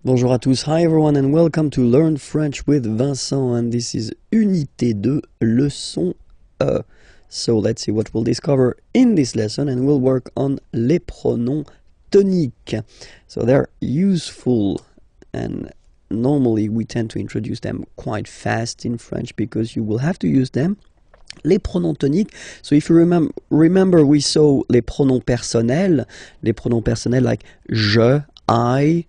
Bonjour à tous, hi everyone and welcome to Learn French with Vincent, and this is Unité 2, leçon E. So let's see what we'll discover in this lesson, and we'll work on les pronoms toniques. So they're useful, and normally we tend to introduce them quite fast in French because you will have to use them. Les pronoms toniques, so if you remember we saw les pronoms personnels like je, I,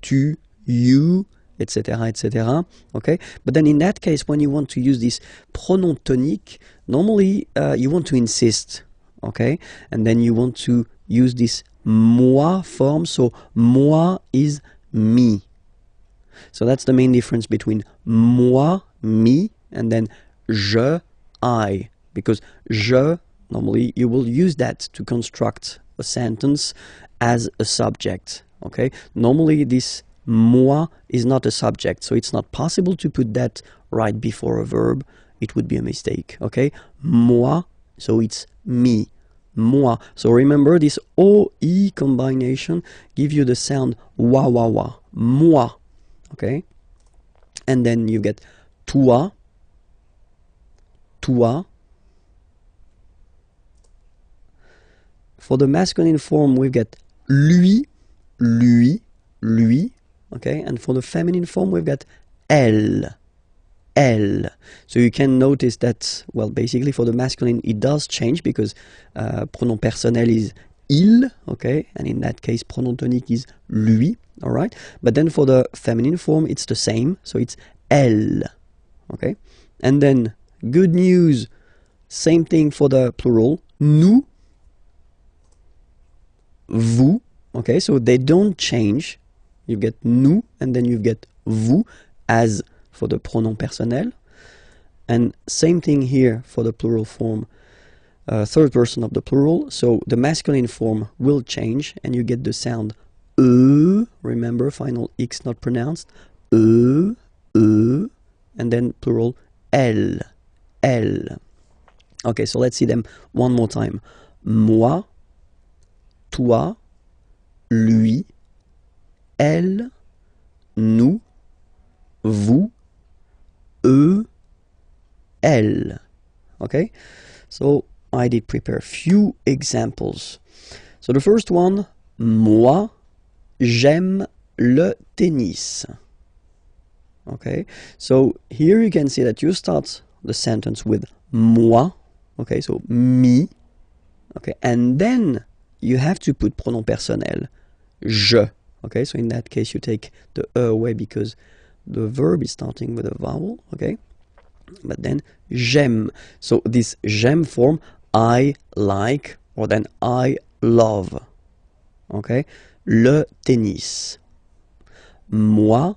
tu, you, etc., etc. Okay, but then in that case, when you want to use this pronom tonique, normally you want to insist, okay, and then you want to use this moi form. So moi is me. So that's the main difference between moi, me, and then je, I, because je, normally you will use that to construct a sentence as a subject, okay? Normally this moi is not a subject, so it's not possible to put that right before a verb. It would be a mistake, okay? Moi, so it's me, moi. So remember this OE combination give you the sound wa wa wa, moi, okay? And then you get toi, toi. For the masculine form, we get lui, lui, lui, okay? And for the feminine form, we've got elle, elle. So you can notice that, well, basically for the masculine, it does change because pronom personnel is il, okay? And in that case, pronom tonique is lui, all right? But then for the feminine form, it's the same, so it's elle, okay? And then good news, same thing for the plural, nous, vous, okay, so they don't change. You get nous and then you get vous as for the pronom personnel. And same thing here for the plural form, third person of the plural. So the masculine form will change and you get the sound remember, final X not pronounced, and then plural elle, elle. Okay, so let's see them one more time. Moi, toi, lui, elle, nous, vous, eux, elle. Okay, so I did prepare a few examples. So the first one, moi, j'aime le tennis. Okay, so here you can see that you start the sentence with moi, okay, so me, okay, and then you have to put pronom personnel, je, okay, so in that case you take the e away because the verb is starting with a vowel, okay, but then j'aime, so this j'aime form, I like, or then I love, okay, le tennis. Moi,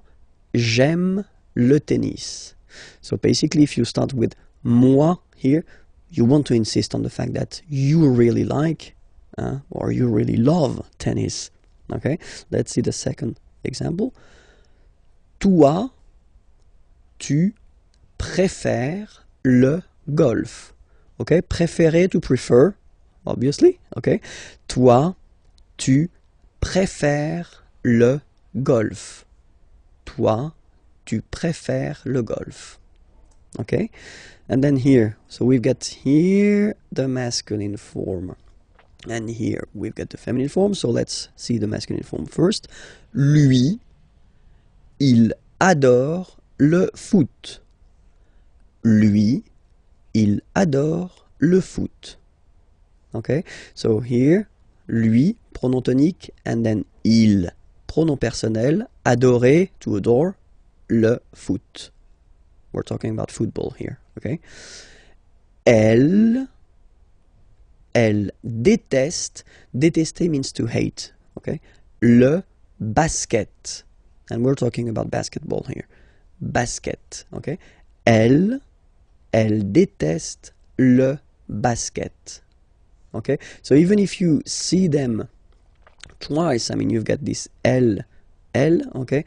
j'aime le tennis. So basically if you start with moi here, you want to insist on the fact that you really like or you really love tennis. Okay, let's see the second example. Toi, tu préfères le golf. Okay, préférer, to prefer, obviously. Okay, toi, tu préfères le golf. Toi, tu préfères le golf. Okay, and then here, so we've got here the masculine form, and here we've got the feminine form. So let's see the masculine form first. Lui, il adore le foot. Lui, il adore le foot. Okay, so here, lui, pronom tonique, and then il, pronom personnel, adorer, to adore, le foot. We're talking about football here, okay? Elle déteste, détester means to hate, okay? Le basket, and we're talking about basketball here. Basket, okay? Elle déteste le basket, okay? So even if you see them twice, I mean, you've got this elle, okay?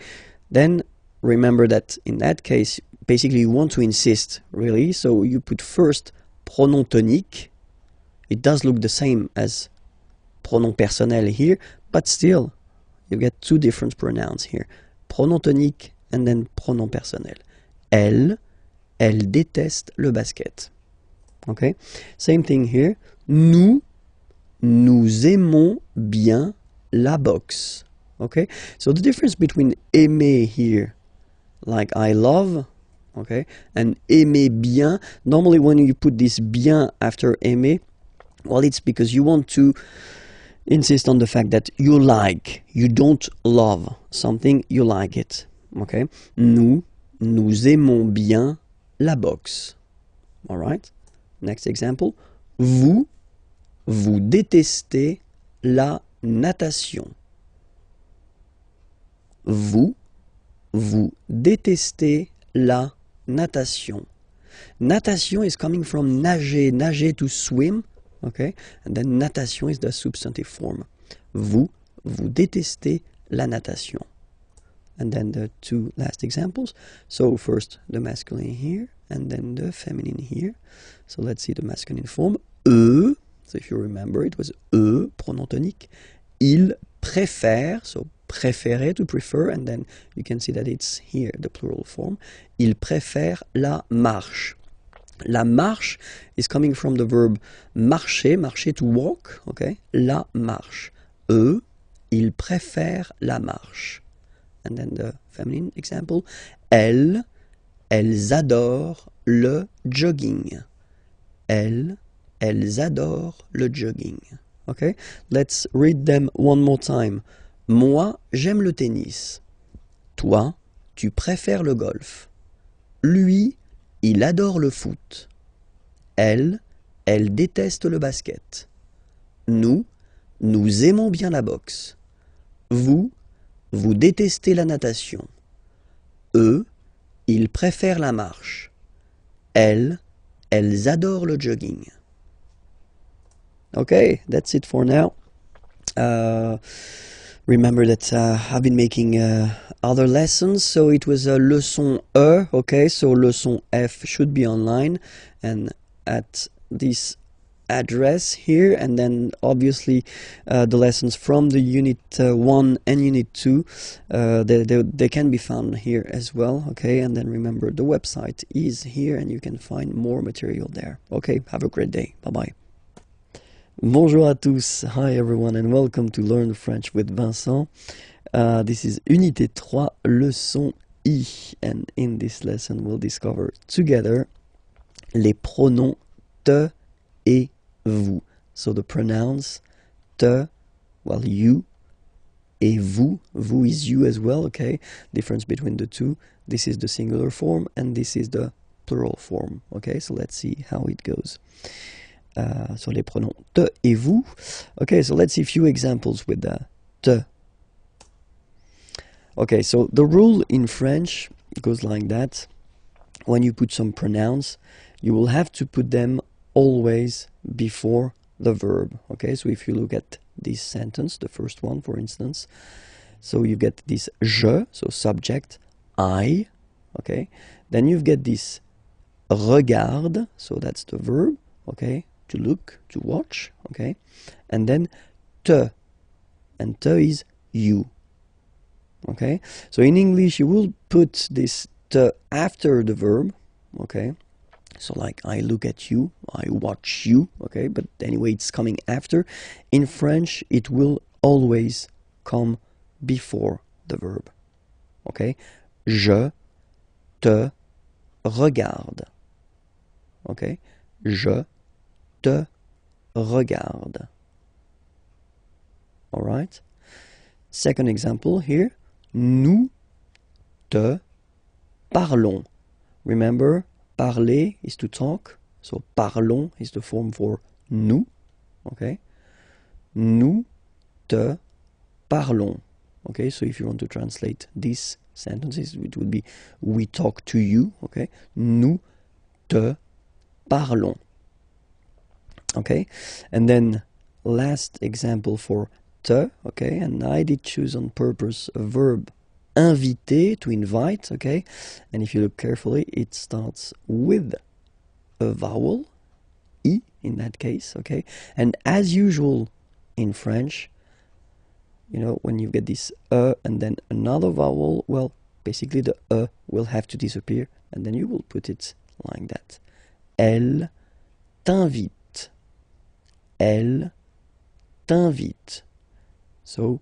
Then remember that in that case, basically you want to insist, really, so you put first pronom tonique. It does look the same as pronom personnel here, but still you get two different pronouns here. pronom tonique, and then pronom personnel. Elle déteste le basket. Okay? Same thing here. Nous aimons bien la boxe. Okay? So the difference between aimer here, like I love, okay, and aimer bien, normally when you put this bien after aimer, well, it's because you want to insist on the fact that you like, you don't love something, you like it. Okay? Nous aimons bien la boxe. All right? Next example. Vous détestez la natation. Vous détestez la natation. Natation is coming from nager to swim, okay? And then natation is the substantive form. Vous détestez la natation. And then the two last examples. So first the masculine here, and then the feminine here. So let's see the masculine form. Eux, so if you remember, it was eux, pronom tonique. Ils préfèrent, so préférer, to prefer, and then you can see that it's here, the plural form. Ils préfèrent la marche. La marche is coming from the verb marcher, marcher to walk, okay? La marche. Eux, ils préfèrent la marche. And then the feminine example. Elles adorent le jogging. Elles adorent le jogging. Okay? Let's read them one more time. Moi, j'aime le tennis. Toi, tu préfères le golf. Lui, il adore le foot. Elle déteste le basket. Nous aimons bien la boxe. Vous détestez la natation. Eux, ils préfèrent la marche. Elles adorent le jogging. Okay, that's it for now. Remember that I've been making other lessons, so it was a leçon E, okay, so leçon F should be online and at this address here, and then obviously the lessons from the unit 1 and unit 2 they can be found here as well, okay, and then remember the website is here and you can find more material there. Okay, have a great day. Bye bye. Bonjour à tous. Hi everyone and welcome to Learn French with Vincent. This is unité 3, leçon I, and in this lesson we'll discover together les pronoms te et vous. So the pronouns te, well, you, et vous. Vous is you as well, okay? Difference between the two. This is the singular form and this is the plural form, okay? So let's see how it goes. So les pronoms te et vous. Okay, so let's see a few examples with te. Okay, so the rule in French goes like that. When you put some pronouns, you will have to put them always before the verb. Okay, so if you look at this sentence, the first one, for instance, so you get this je, so subject, I, okay, then you get this regarde, so that's the verb, okay, to look, to watch, okay, and then te, and te is you, okay. So in English you will put this te after the verb, okay, so like I look at you, I watch you, okay, but anyway it's coming after. In French it will always come before the verb, okay. Je te regarde, okay, je te regarde. All right. Second example here. Nous te parlons. Remember, parler is to talk. So parlons is the form for nous. Okay. Nous te parlons. Okay. So if you want to translate these sentences, it would be we talk to you. Okay. Nous te parlons. Okay, and then last example for te, okay, and I did choose on purpose a verb inviter, to invite, okay, and if you look carefully it starts with a vowel, I in that case, okay, and as usual in French you know, when you get this and then another vowel, well, basically the will have to disappear, and then you will put it like that. Elle t'invite. Elle t'invite. So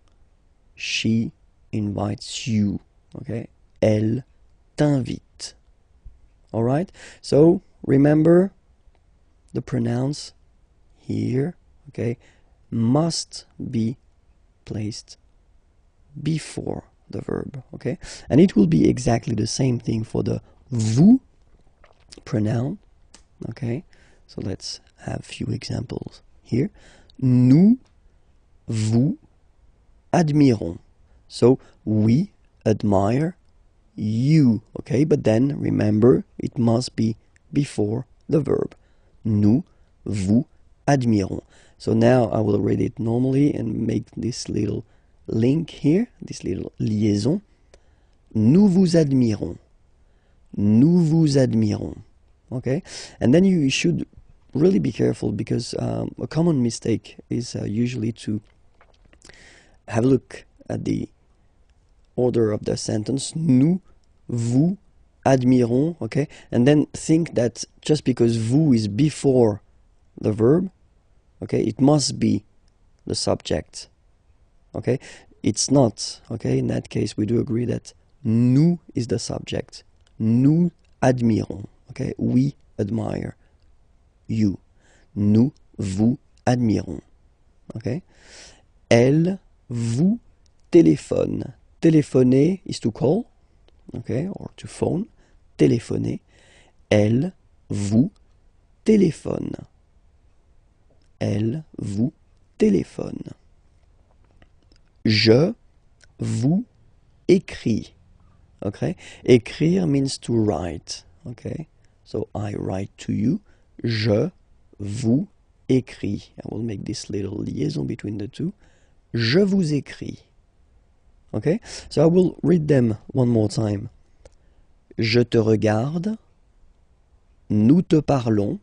she invites you. Okay? Elle t'invite. All right? So remember the pronouns here, okay, must be placed before the verb, okay? And it will be exactly the same thing for the vous pronoun, okay? So let's have a few examples here. Nous vous admirons. So we admire you, okay? But then remember, it must be before the verb. Nous vous admirons. So now I will read it normally and make this little link here, this little liaison. Nous vous admirons. Nous vous admirons. Okay? And then you should really be careful, because a common mistake is usually to have a look at the order of the sentence. Nous vous admirons, okay? And then think that just because vous is before the verb, okay, it must be the subject, okay? It's not, okay? In that case, we do agree that nous is the subject. Nous admirons, okay? We admire you. Nous vous admirons, okay? Elle vous téléphone. Téléphoner is to call, okay, or to phone. Téléphoner. Elle vous téléphone. Elle vous téléphone. Je vous écris. Okay? Écrire means to write. Okay? So I write to you. Je vous écris. I will make this little liaison between the two. Je vous écris. Okay? So I will read them one more time. Je te regarde. Nous te parlons.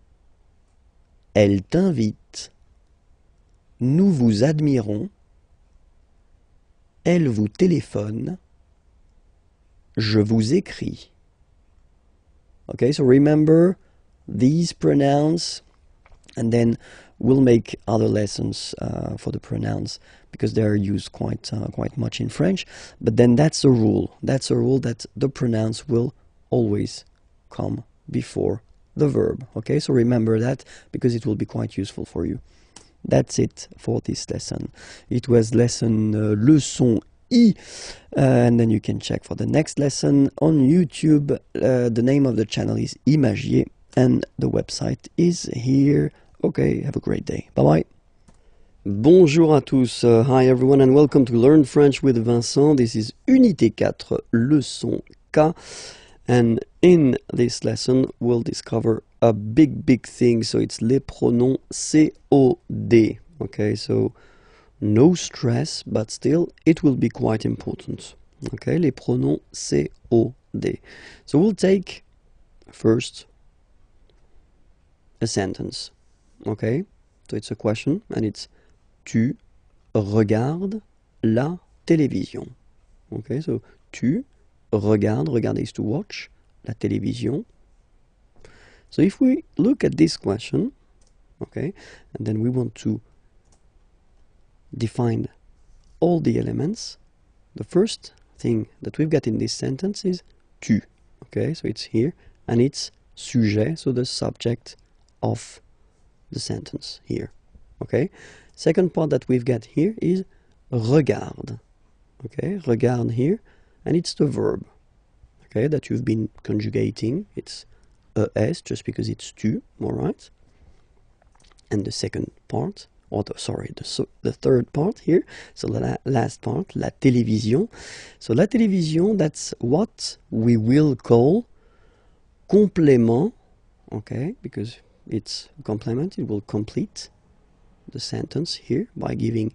Elle t'invite. Nous vous admirons. Elle vous téléphone. Je vous écris. Okay, so remember these pronouns, and then we'll make other lessons for the pronouns, because they are used quite much in French. But then that's a rule. That's a rule that the pronouns will always come before the verb. Okay, so remember that, because it will be quite useful for you. That's it for this lesson. It was lesson leçon I, and then you can check for the next lesson on YouTube. The name of the channel is Imagier, and the website is here. Okay, have a great day. Bye-bye. Bonjour à tous. Hi everyone, and welcome to Learn French with Vincent. This is Unité 4, leçon K. And in this lesson, we'll discover a big thing. So it's les pronoms COD. Okay, so no stress, but still it will be quite important. Okay, les pronoms COD. So we'll take first a sentence. Okay, so it's a question, and it's tu regardes la télévision. Okay, so tu regardes, regarder is to watch, la télévision. So if we look at this question, okay, and then we want to define all the elements, the first thing that we've got in this sentence is tu. Okay, so it's here, and it's sujet, so the subject of the sentence here. Okay, second part that we've got here is regarde. Okay, regarde here, and it's the verb, okay, that you've been conjugating. It's es, just because it's tu, all right? And the second part, or the third part here, so the last part, la télévision. So la télévision, that's what we will call complément, okay, because it's a complement, it will complete the sentence here by giving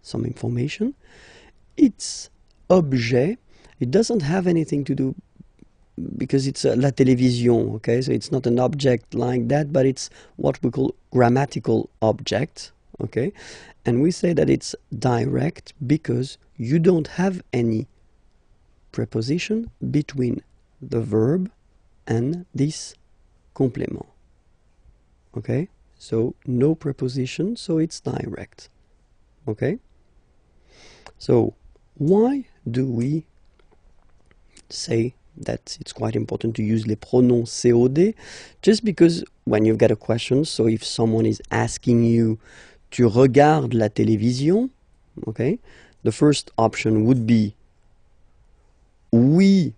some information. It's objet. It doesn't have anything to do, because it's la télévision, okay, so it's not an object like that, but it's what we call grammatical object, okay? And we say that it's direct because you don't have any preposition between the verb and this complément, okay? So no preposition, so it's direct, okay? So why do we say that it's quite important to use les pronoms COD? Just because when you've got a question, so if someone is asking you, tu regardes la télévision, okay, the first option would be oui,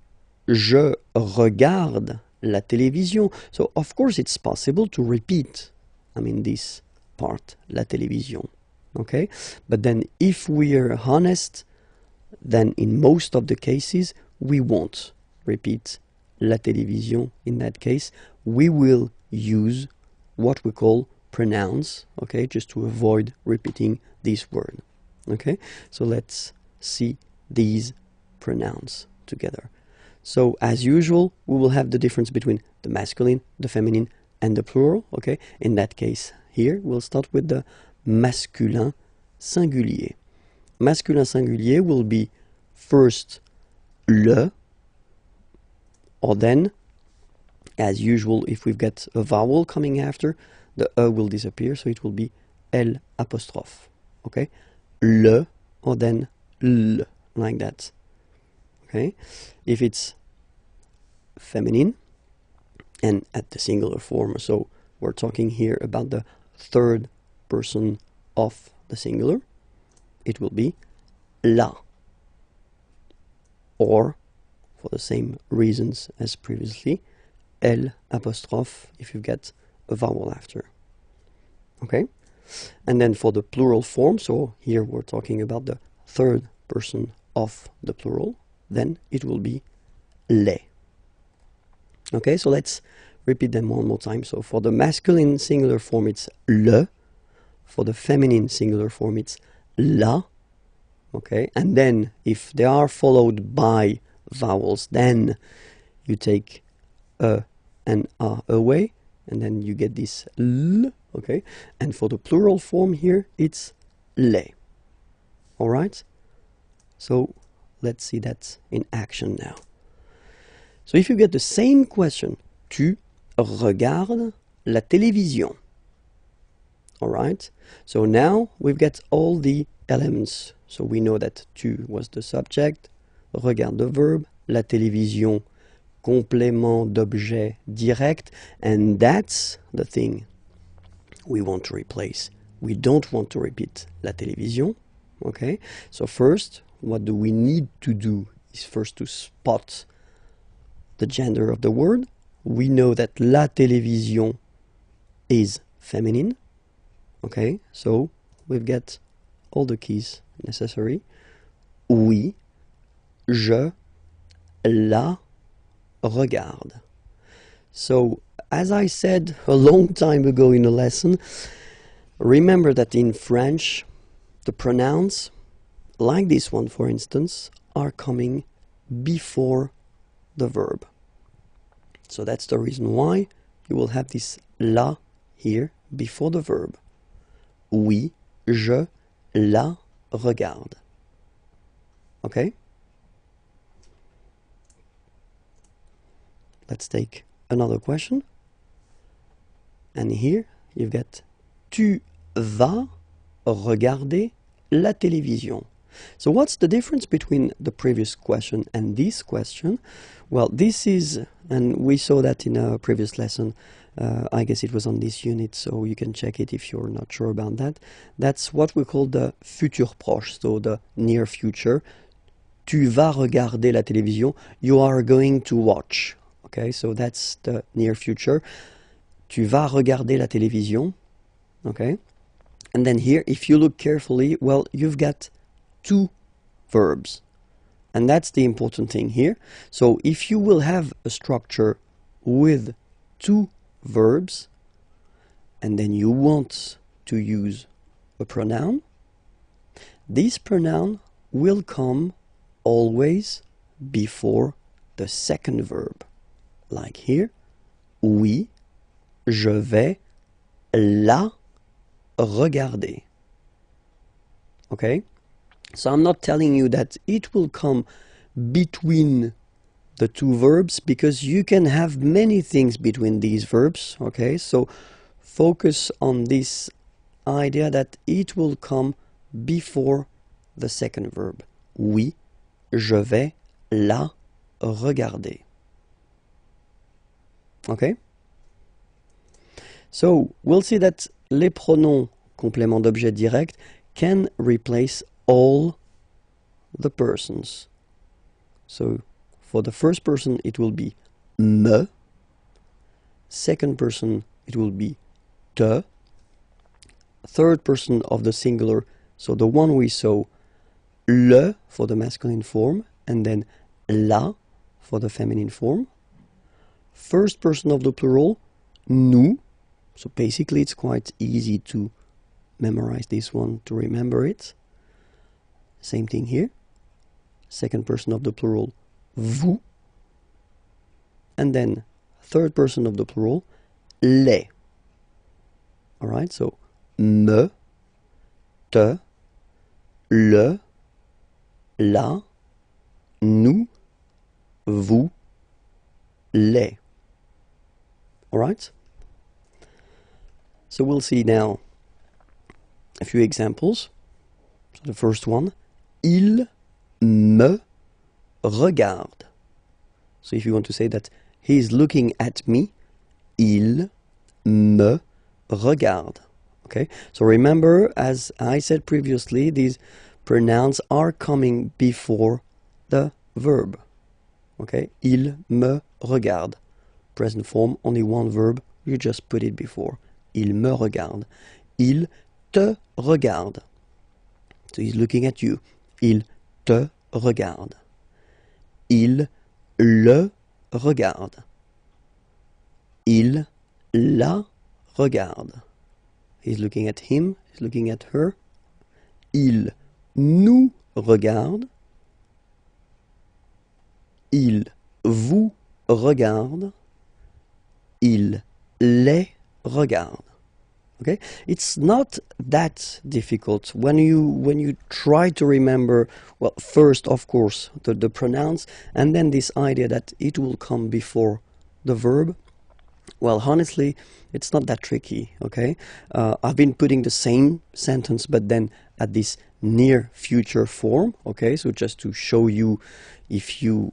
je regarde la télévision. So of course it's possible to repeat, this part, la télévision, okay? But then if we are honest, then in most of the cases, we won't repeat la télévision in that case. We will use what we call pronouns, okay, just to avoid repeating this word, okay? So let's see these pronouns together. So as usual, we will have the difference between the masculine, the feminine, and the plural, okay? In that case here, we'll start with the masculin singulier. Masculin singulier will be first le, or then, as usual, if we've got a vowel coming after, the E will disappear, so it will be L apostrophe, okay? Le, or then L, like that, okay? If it's feminine, and at the singular form, so we're talking here about the third person of the singular, it will be la. Or, for the same reasons as previously, L apostrophe if you get a vowel after. Okay? And then for the plural form, so here we're talking about the third person of the plural, then it will be les. Okay, so let's repeat them one more time. So for the masculine singular form, it's le. For the feminine singular form, it's la. Okay, and then if they are followed by vowels, then you take a and a away, and then you get this l. Okay, and for the plural form here, it's les. All right, so let's see that in action now. So if you get the same question, tu regardes la télévision. All right, so now we've got all the elements. So we know that tu was the subject, regarde the verb, la télévision, complément d'objet direct, and that's the thing we want to replace. We don't want to repeat la télévision, okay? So first, what do we need to do is first to spot the gender of the word. We know that la télévision is feminine, okay? So we've got all the keys necessary. Oui, je la regarde. So, as I said a long time ago in a lesson, remember that in French, the pronouns, like this one for instance, are coming before the verb. So that's the reason why you will have this la here before the verb. Oui, je la regarde. Okay? Let's take another question. And here you've got tu vas regarder la télévision. So what's the difference between the previous question and this question? Well, this is, and we saw that in a previous lesson, I guess it was on this unit, so you can check it if you're not sure about that. That's what we call the futur proche, so the near future. Tu vas regarder la télévision, you are going to watch. Okay, so that's the near future. Tu vas regarder la télévision. Okay, and then here, if you look carefully, well, you've got two verbs. And that's the important thing here. So if you will have a structure with two verbs, and then you want to use a pronoun, this pronoun will come always before the second verb. Like here, oui, je vais la regarder. okay? So I'm not telling you that it will come between the two verbs, because you can have many things between these verbs, okay? So focus on this idea that it will come before the second verb. Oui, je vais la regarder. Okay? So we'll see that les pronoms complément d'objet direct can replace all the persons. So for the first person it will be me, second person it will be te, third person of the singular, so the one we saw, le for the masculine form, and then la for the feminine form. First person of the plural, nous. So basically it's quite easy to memorize this one, to remember it. Same thing here. Second person of the plural, vous. And then third person of the plural, les. Alright, so me, te, le, la, nous, vous, les. Alright? So we'll see now a few examples. So the first one, il me regarde. So if you want to say that he is looking at me, il me regarde. Okay, so remember, as I said previously, these pronouns are coming before the verb. Okay, il me regarde. Present form, only one verb, you just put it before. Il me regarde. Il te regarde. So he's looking at you. Il te regarde. Il le regarde. Il la regarde. He's looking at him, he's looking at her. Il nous regarde. Il vous regarde. Il les regarde. Okay, it's not that difficult when you try to remember. Well, first of course the pronouns, and then this idea that it will come before the verb. Well, honestly, it's not that tricky. Okay, I've been putting the same sentence but then at this near future form. Okay, so just to show you, if you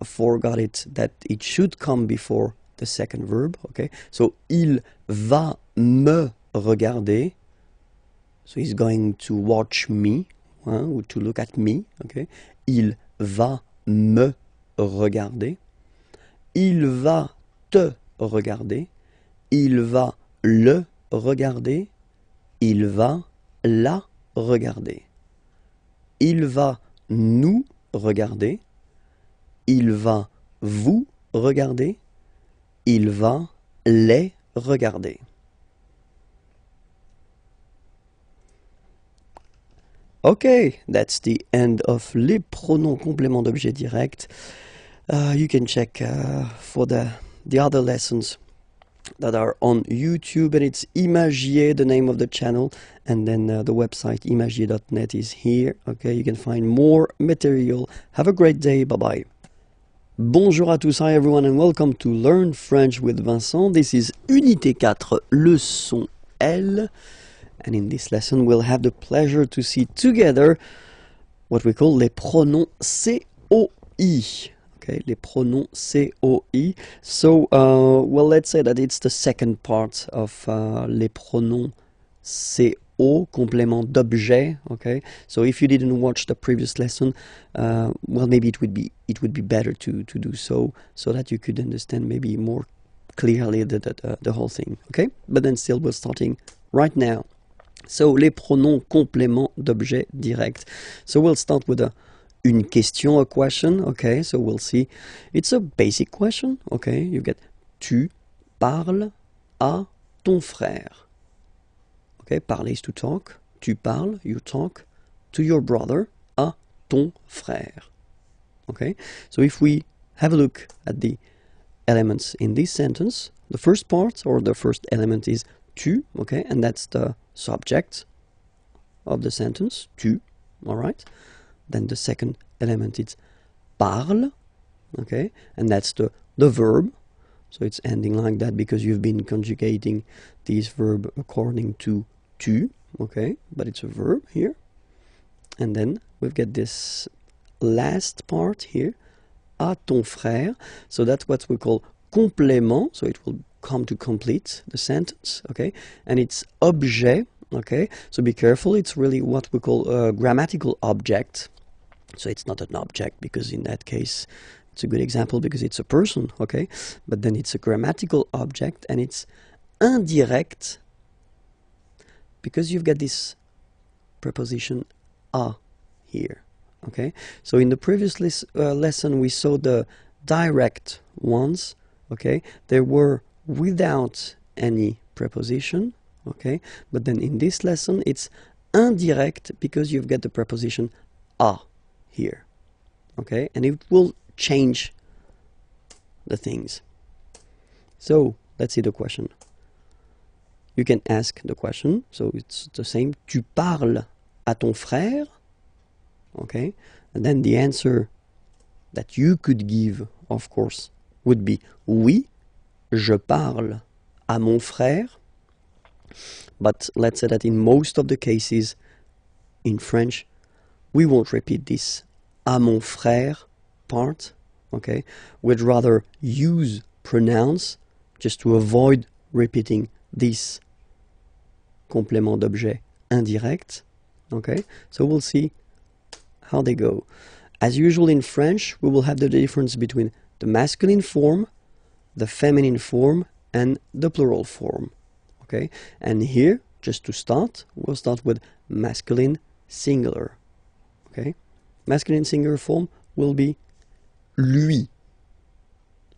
forgot it, that it should come before the second verb. Okay, so il va me regarder, so he's going to watch me, or to look at me. Okay, il va me regarder. Il va te regarder. Il va le regarder. Il va la regarder. Il va nous regarder. Il va vous regarder. Il va les regarder. Okay, that's the end of les pronoms complément d'objet direct. You can check for the other lessons that are on YouTube, and it's Imagier, the name of the channel, and then the website imagier.net is here. Okay, you can find more material. Have a great day. Bye-bye. Bonjour à tous, hi everyone, and welcome to Learn French with Vincent. This is Unité 4, leçon L, and in this lesson we'll have the pleasure to see together what we call les pronoms COI. Okay, les pronoms COI. So, well, let's say that it's the second part of les pronoms CO, complément d'objet. Okay, so if you didn't watch the previous lesson, well, maybe it would be better to do so that you could understand maybe more clearly the whole thing. Okay, but then still we're starting right now. So les pronoms complément d'objet direct. So we'll start with une question, a question. Okay, so we'll see. It's a basic question. Okay, you get tu parles à ton frère. Okay, parler is to talk. Tu parles, you talk to your brother, à ton frère. Okay, so if we have a look at the elements in this sentence, the first part or the first element is tu, okay, and that's the subject. of the sentence, tu, all right? Then the second element is parle, okay? And that's the verb. So it's ending like that because you've been conjugating this verb according to tu, okay? But it's a verb here. And then we've got this last part here, à ton frère. So that's what we call complément. So it will come to complete the sentence, okay? And it's objet, okay? So be careful, it's really what we call a grammatical object. So it's not an object because in that case, it's a good example because it's a person, okay? But then it's a grammatical object and it's indirect because you've got this preposition à here, okay? So in the previous lesson we saw the direct ones, okay? They were without any preposition, okay? But then in this lesson it's indirect because you've got the preposition à here, okay? And it will change the things. So let's see the question. You can ask the question, so it's the same. Tu parles à ton frère, okay? And then the answer that you could give, of course, would be oui, je parle à mon frère. But let's say that in most of the cases in French, we won't repeat this à mon frère part, okay? We'd rather use pronouns just to avoid repeating this complément d'objet indirect, okay? So we'll see how they go. As usual in French, we will have the difference between the masculine form, the feminine form, and the plural form, okay? And here, just to start, we'll start with masculine singular, okay? Masculine singular form will be lui,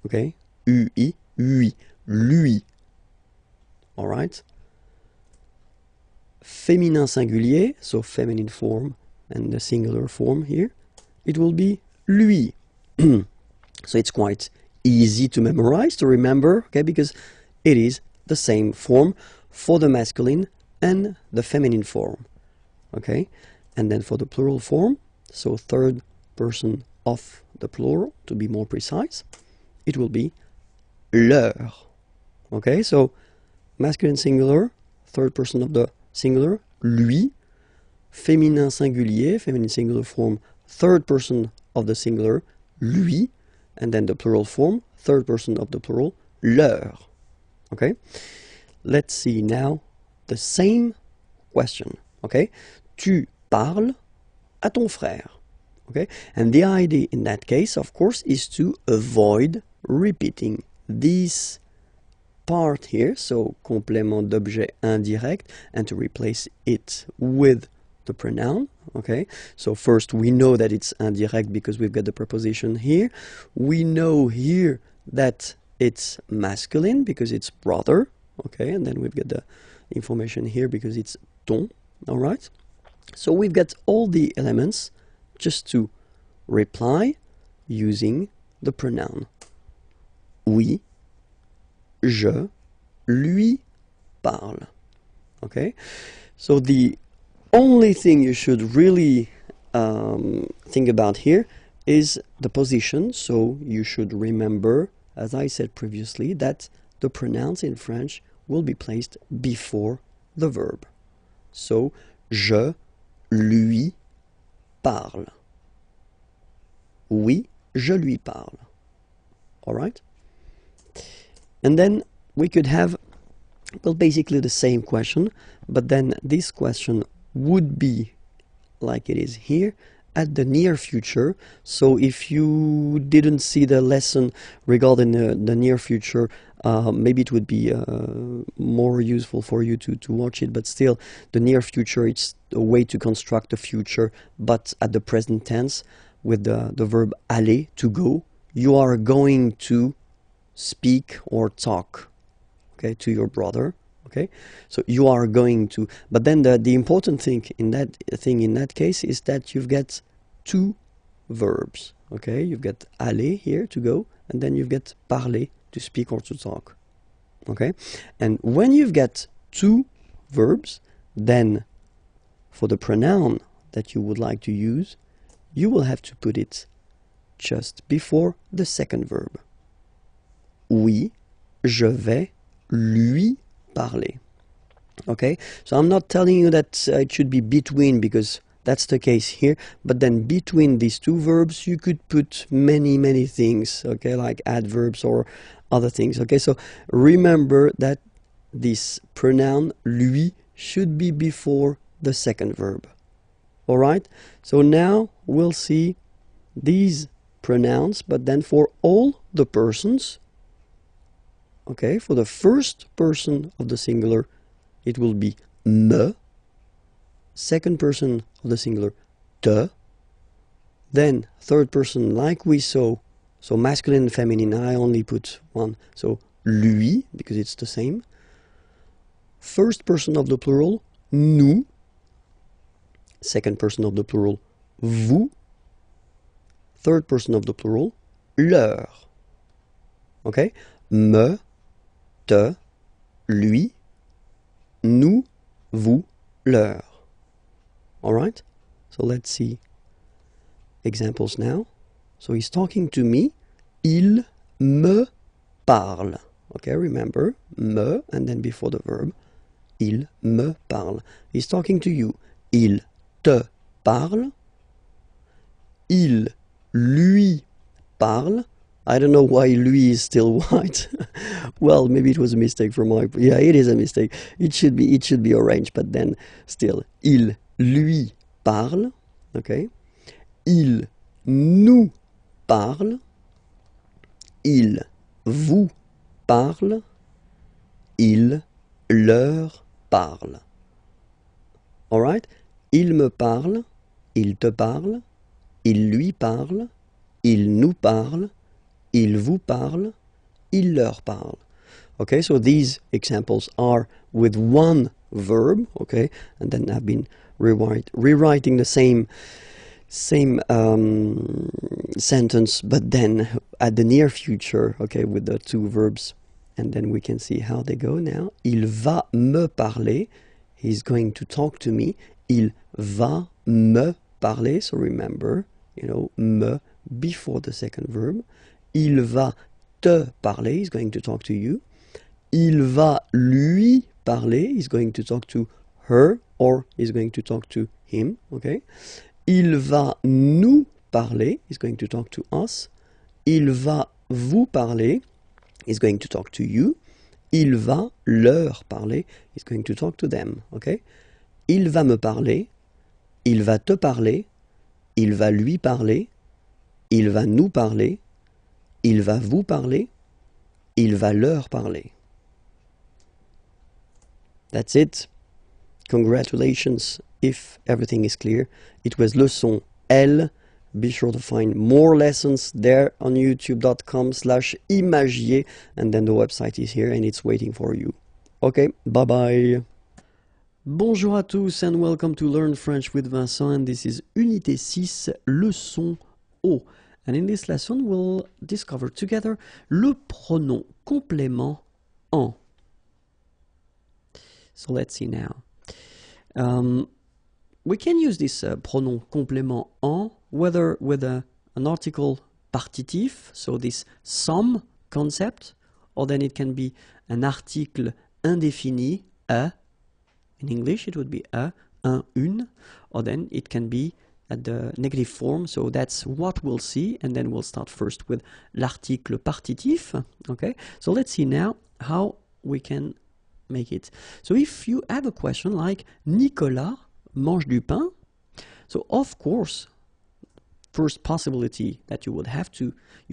okay? Ui, lui, lui, all right? Féminin singulier, so feminine form and the singular form here, it will be lui. So it's quite easy to memorize, to remember, okay, because it is the same form for the masculine and the feminine form, okay? And then for the plural form, so third person of the plural, to be more precise, it will be leur, okay? So masculine singular, third person of the singular, lui, féminin singulier, feminine singular form, third person of the singular, lui, and then the plural form, third person of the plural, leur, okay? Let's see now the same question, okay? Tu parles à ton frère, okay? And the idea in that case, of course, is to avoid repeating this part here, so complément d'objet indirect, and to replace it with the pronoun, okay? So first we know that it's indirect because we've got the preposition here. We know here that it's masculine because it's brother, okay? And then we've got the information here because it's ton, all right? So we've got all the elements just to reply using the pronoun. Oui, je lui parle, okay? So the only thing you should really think about here is the position. So you should remember, as I said previously, that the pronouns in French will be placed before the verb. So, je lui parle. Oui, je lui parle. All right? And then we could have, well, basically the same question, but then this question would be like it is here at the near future. So if you didn't see the lesson regarding the near future, maybe it would be more useful for you to watch it, but still the near future, it's a way to construct the future, but at the present tense with the verb aller, to go. You are going to speak or talk, okay, to your brother. Okay, so you are going to, but then the important thing in that case is that you've got two verbs. Okay, you've got aller here, to go, and then you've got parler, to speak or to talk. Okay, and when you've got two verbs, then for the pronoun that you would like to use, you will have to put it just before the second verb. Oui, je vais lui parler. Okay, so I'm not telling you that it should be between, because that's the case here, but then between these two verbs you could put many things, okay, like adverbs or other things. Okay, so remember that this pronoun lui should be before the second verb. All right, so now we'll see these pronouns, but then for all the persons. Okay, for the first person of the singular it will be me, second person of the singular te, then third person like we saw, so masculine and feminine, I only put one, so lui, because it's the same. First person of the plural, nous, second person of the plural, vous, third person of the plural, leur. Okay, me, te, lui, nous, vous, leur. All right, so let's see examples now. So he's talking to me. Il me parle. Okay, remember, me, and then before the verb, il me parle. He's talking to you. Il te parle. Il lui parle. I don't know why lui is still white. Well, maybe it was a mistake from my... Yeah, it is a mistake. It should be orange, but then still. Il lui parle. Okay. Il nous parle. Il vous parle. Il leur parle. All right? Il me parle. Il te parle. Il lui parle. Il nous parle. Il vous parle, il leur parle. Okay, so these examples are with one verb, okay, and then I've been rewriting the same sentence, but then at the near future, okay, with the two verbs, and then we can see how they go now. Il va me parler, he's going to talk to me. Il va me parler, so remember, you know, me before the second verb. Il va te parler, he's going to talk to you. Il va lui parler, he's going to talk to her, or he's going to talk to him, okay? Il va nous parler, he's going to talk to us. Il va vous parler, he's going to talk to you. Il va leur parler, he's going to talk to them, okay? Il va me parler, il va te parler, il va lui parler, il va nous parler, il va vous parler, il va leur parler. That's it. Congratulations if everything is clear. It was leçon L. Be sure to find more lessons there on youtube.com/imagier, and then the website is here and it's waiting for you. Okay, bye bye. Bonjour à tous and welcome to Learn French with Vincent, and this is Unité 6, leçon O. And in this lesson, we'll discover together le pronom complément en. So let's see now. We can use this pronom complément en whether with an article partitif, so this some concept, or then it can be an article indéfini, a. In English, it would be a, un, une, or then it can be at the negative form, so that's what we'll see, and then we'll start first with l'article partitif, okay? So let's see now how we can make it. So if you have a question like, Nicolas mange du pain, so of course, first possibility that you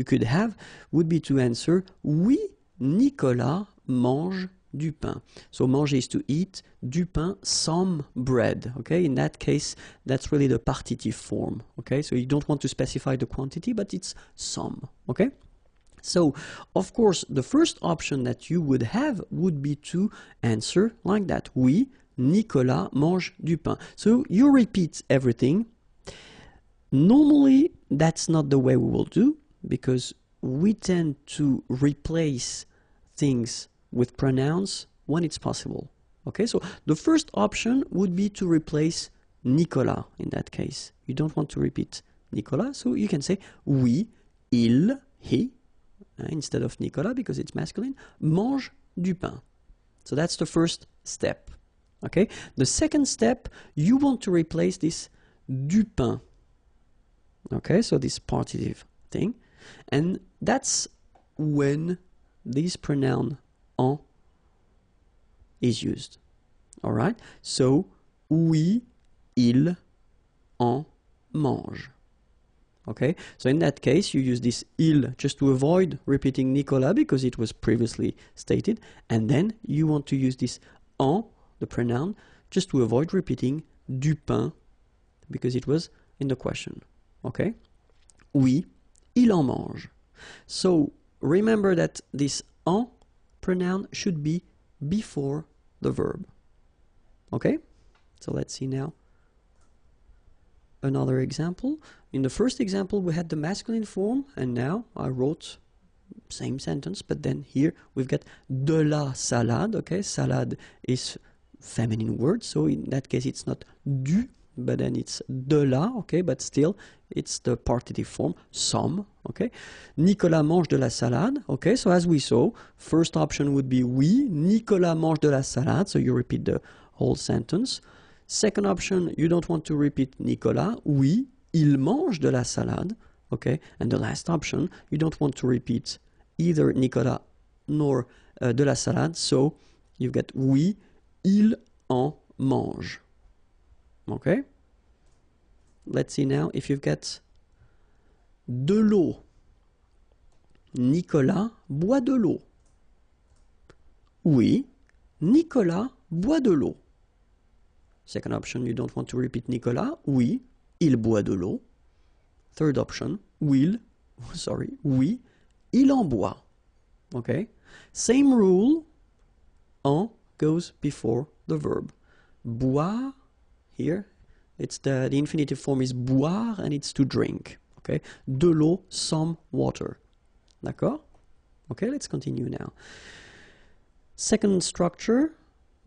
could have would be to answer, oui, Nicolas mange du pain. So manger is to eat, du pain, some bread, okay? In that case, that's really the partitive form, okay? So you don't want to specify the quantity, but it's some, okay? So, of course, the first option that you would have would be to answer like that. Oui, Nicolas mange du pain. So you repeat everything. Normally, that's not the way we will do, because we tend to replace things with pronouns when it's possible. Okay, so the first option would be to replace Nicolas in that case. You don't want to repeat Nicolas, so you can say oui, il, he, instead of Nicolas because it's masculine, mange du pain. So that's the first step. Okay? The second step, you want to replace this du pain. Okay, so this partitive thing. And that's when this pronoun en is used. Alright? So, oui, il, en mange. Okay, so in that case, you use this il just to avoid repeating Nicolas because it was previously stated. And then you want to use this en, the pronoun, just to avoid repeating du pain because it was in the question. Okay? Oui, il en mange. So remember that this en pronoun should be before the verb. Okay? So let's see now another example. In the first example, we had the masculine form, and now I wrote same sentence, but then here we've got de la salade. Okay, salade is feminine word, so in that case it's not du, but then it's de la. Okay, but still it's the partitive form, some. Okay, Nicolas mange de la salade. Okay, so as we saw, first option would be oui, Nicolas mange de la salade. So you repeat the whole sentence. Second option, you don't want to repeat Nicolas. Oui, il mange de la salade. Okay, and the last option, you don't want to repeat either Nicolas nor de la salade. So you get oui, il en mange. Okay. Let's see now if you've got de l'eau. Nicolas boit de l'eau. Oui, Nicolas boit de l'eau. Second option, you don't want to repeat Nicolas. Oui, il boit de l'eau. Third option, oui, il en boit. Okay? Same rule, en goes before the verb. Boire, here, it's the infinitive form is boire and it's to drink. Okay? De l'eau, some water. D'accord? Okay, let's continue now. Second structure,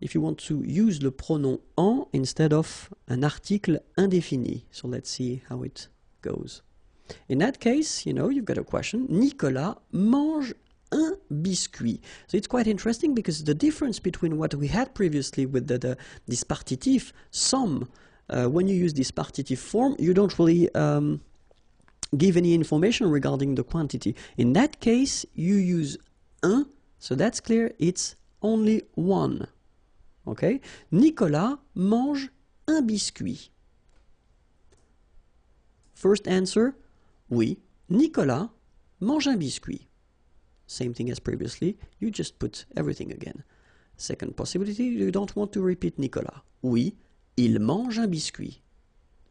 if you want to use le pronom en instead of an article indéfini. So let's see how it goes. In that case, you know, you've got a question. Nicolas mange un biscuit. So it's quite interesting because the difference between what we had previously with this partitif, some, when you use this partitif form, you don't really give any information regarding the quantity. In that case, you use un, so that's clear, it's only one. Okay? Nicolas mange un biscuit. First answer, oui, Nicolas mange un biscuit. Same thing as previously, you just put everything again. Second possibility, you don't want to repeat Nicolas. Oui, il mange un biscuit.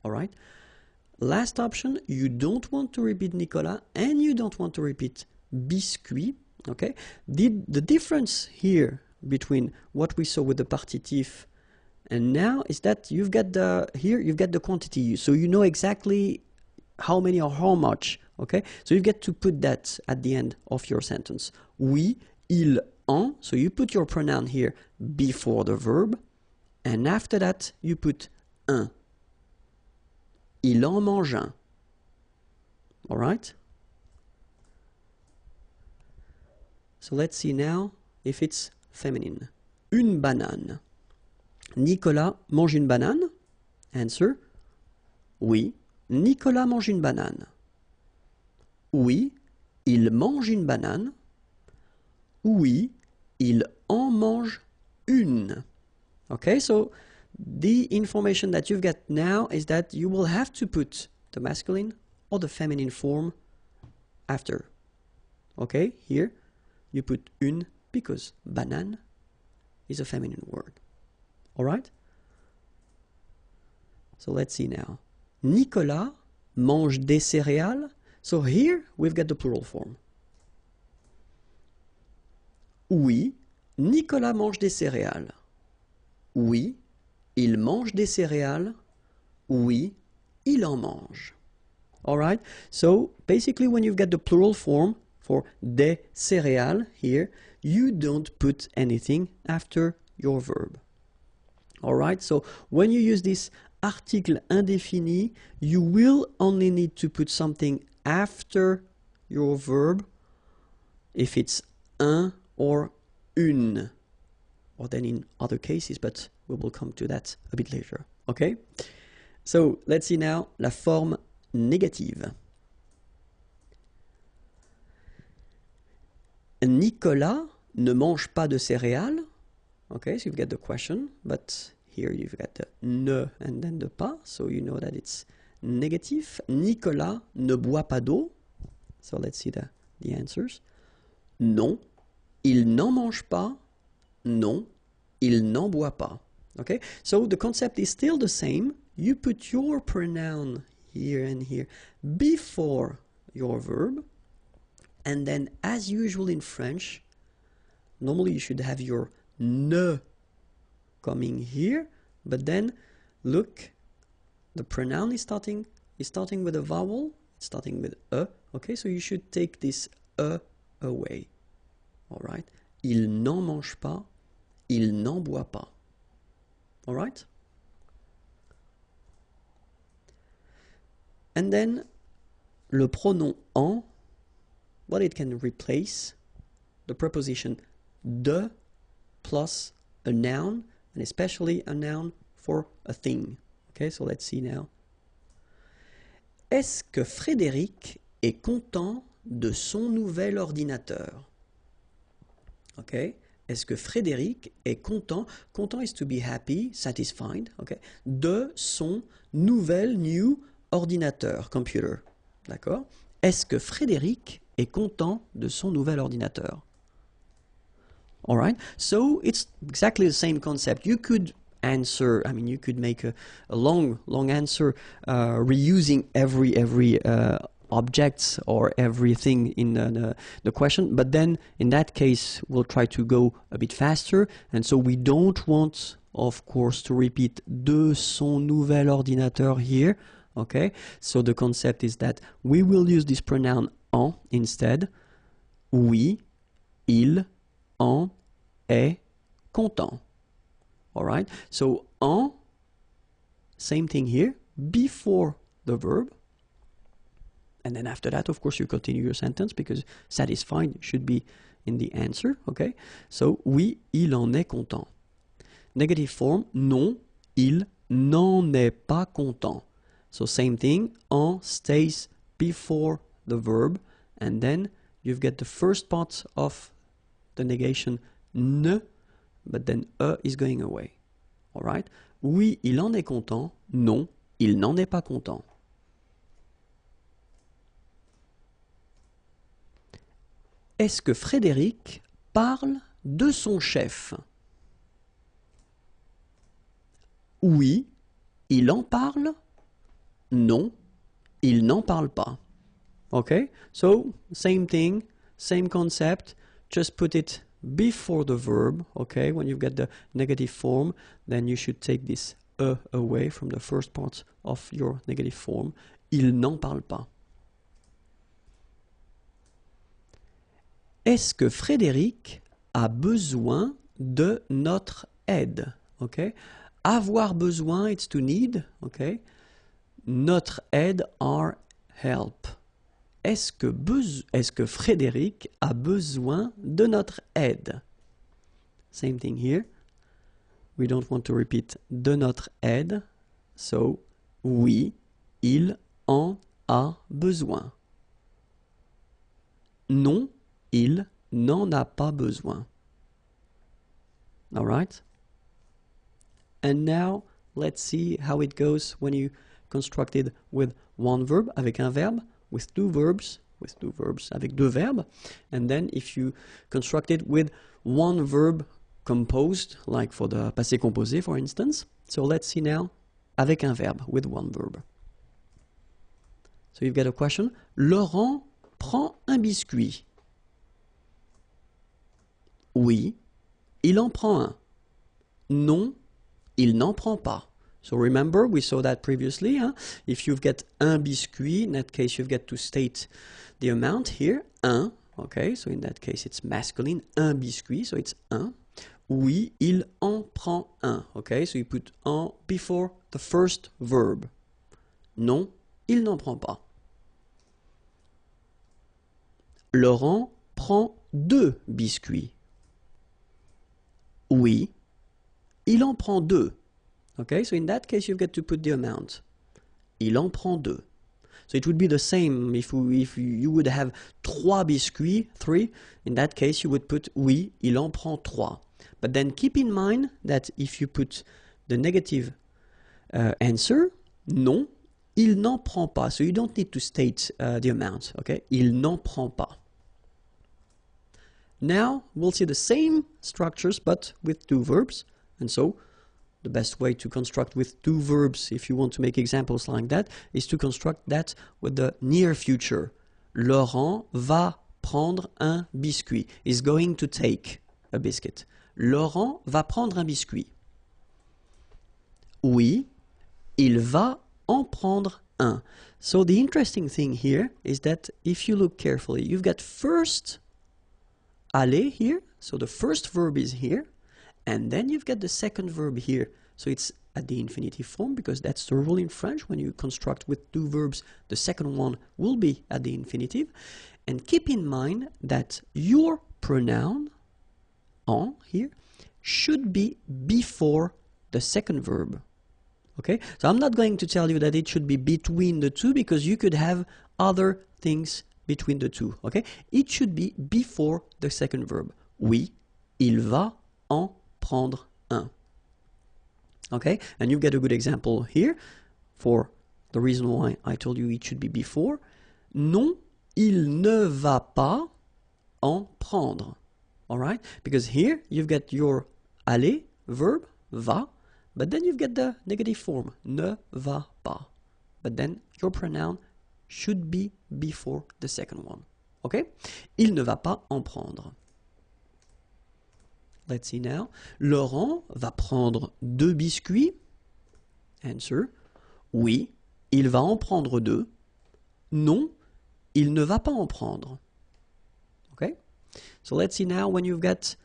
Alright? Last option, you don't want to repeat Nicolas and you don't want to repeat biscuit. Okay? The difference here between what we saw with the partitif and now is that you've got the quantity, so you know exactly how many or how much. Okay, so you get to put that at the end of your sentence. Oui, il en, so you put your pronoun here before the verb, and after that you put un. Il en mange un. All right. So let's see now if it's feminine. Une banane. Nicolas mange une banane? Answer. Oui, Nicolas mange une banane. Oui, il mange une banane. Oui, il en mange une. Okay, so the information that you've got now is that you will have to put the masculine or the feminine form after. Okay, here you put une because banane is a feminine word. Alright? So let's see now. Nicolas mange des céréales. So here we've got the plural form. Oui, Nicolas mange des céréales. Oui, il mange des céréales. Oui, il en mange. Alright? So basically when you've got the plural form for des céréales here, you don't put anything after your verb. Alright? So when you use this article indéfini, you will only need to put something after your verb if it's un or une, or then in other cases, but we will come to that a bit later. Okay? So let's see now la forme négative. Nicolas ne mange pas de céréales. Okay, so you've got the question, but here you've got the ne and then the pas, so you know that it's negative. Nicolas ne boit pas d'eau. So let's see the answers. Non, il n'en mange pas. Non, il n'en boit pas. Okay, so the concept is still the same. You put your pronoun here and here before your verb. And then, as usual in French, normally you should have your ne coming here, but then look, the pronoun is starting with a vowel, it's starting with a. Okay, so you should take this a away. All right, il n'en mange pas, il n'en boit pas. All right. And then le pronom en. Well, it can replace the preposition de plus a noun, and especially a noun for a thing. Okay, so let's see now. Est-ce que Frédéric est content de son nouvel ordinateur? Okay, est-ce que Frédéric est content? Content is to be happy, satisfied. Okay, de son new ordinateur, computer. D'accord? Est-ce que Frédéric est content de son nouvel ordinateur? All right, so it's exactly the same concept. You could answer, I mean, you could make a long answer reusing every objects or everything in the question, but then in that case we'll try to go a bit faster, and so we don't want, of course, to repeat de son nouvel ordinateur here. Okay, so the concept is that we will use this pronoun en instead. Oui, il, en est content. All right, so en, same thing here, before the verb. And then after that, of course, you continue your sentence because satisfied should be in the answer. Okay, so oui, il en est content. Negative form, non, il n'en est pas content. So same thing, en stays before the verb, and then you've got the first part of the negation ne, but then is going away. All right? Oui, il en est content. Non, il n'en est pas content. Est-ce que Frédéric parle de son chef? Oui, il en parle. Non, il n'en parle pas. Okay, so same thing, same concept, just put it before the verb. Okay, when you've got the negative form, then you should take this away from the first part of your negative form. Il n'en parle pas. Est-ce que Frédéric a besoin de notre aide? Okay, avoir besoin, it's to need. Okay, notre aide, our help. Est-ce que Frédéric a besoin de notre aide? Same thing here. We don't want to repeat de notre aide. So, oui, il en a besoin. Non, il n'en a pas besoin. All right? And now, let's see how it goes when you construct it with one verb, avec un verbe, with two verbs, avec deux verbes. And then if you construct it with one verb composed, like for the passé composé, for instance. So let's see now, avec un verbe, with one verb. So you've got a question. Laurent prend un biscuit. Oui, il en prend un. Non, il n'en prend pas. So remember, we saw that previously. Huh? If you've got un biscuit, in that case you've got to state the amount here. Un, okay, so in that case it's masculine. Un biscuit, so it's un. Oui, il en prend un. Okay, so you put en before the first verb. Non, il n'en prend pas. Laurent prend 2 biscuits. Oui, il en prend 2. Okay, so in that case you get to put the amount. Il en prend 2. So it would be the same if you would have 3 biscuits, 3. In that case you would put oui, il en prend 3. But then keep in mind that if you put the negative answer, non, il n'en prend pas. So you don't need to state the amount. Okay, il n'en prend pas. Now we'll see the same structures but with 2 verbs, and so the best way to construct with 2 verbs, if you want to make examples like that, is to construct that with the near future. Laurent va prendre un biscuit. Is going to take a biscuit. Laurent va prendre un biscuit. Oui, il va en prendre un. So the interesting thing here is that if you look carefully, you've got first aller here, so the first verb is here, and then you've got the second verb here. So it's at the infinitive form because that's the rule in French. When you construct with 2 verbs, the second one will be at the infinitive. And keep in mind that your pronoun, en here, should be before the second verb. Okay? So I'm not going to tell you that it should be between the 2 because you could have other things between the 2. Okay? It should be before the second verb. Oui, il va en prendre un. Okay, and you get a good example here for the reason why I told you it should be before. Non, il ne va pas en prendre. Alright, because here you've got your aller verb, va, but then you've got the negative form, ne va pas. But then your pronoun should be before the second one. Okay, il ne va pas en prendre. Let's see now. Laurent va prendre 2 biscuits. Answer. Oui, il va en prendre 2. Non, il ne va pas en prendre. Okay? So let's see now when you've got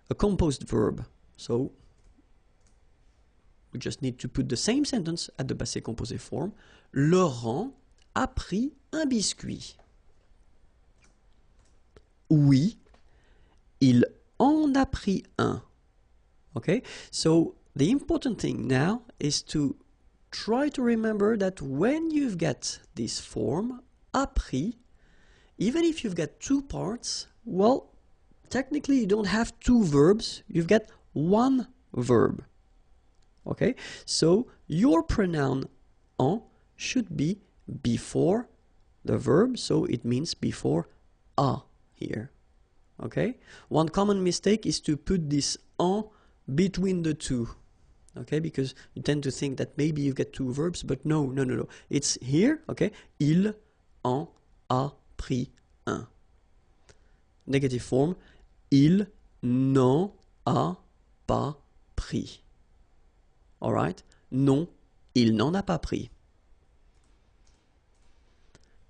a composed verb. So we just need to put the same sentence at the passé composé form. Laurent a pris un biscuit. Oui, il en a pris un. Okay, so the important thing now is to try to remember that when you've got this form, a pris, even if you've got 2 parts, well, technically you don't have 2 verbs, you've got 1 verb. Okay, so your pronoun en should be before the verb, so it means before a here. Okay, one common mistake is to put this en between the 2. Okay, because you tend to think that maybe you've got 2 verbs, but no. It's here, okay, il en a pris un. Negative form, il n'en a pas pris. Alright, non, il n'en a pas pris.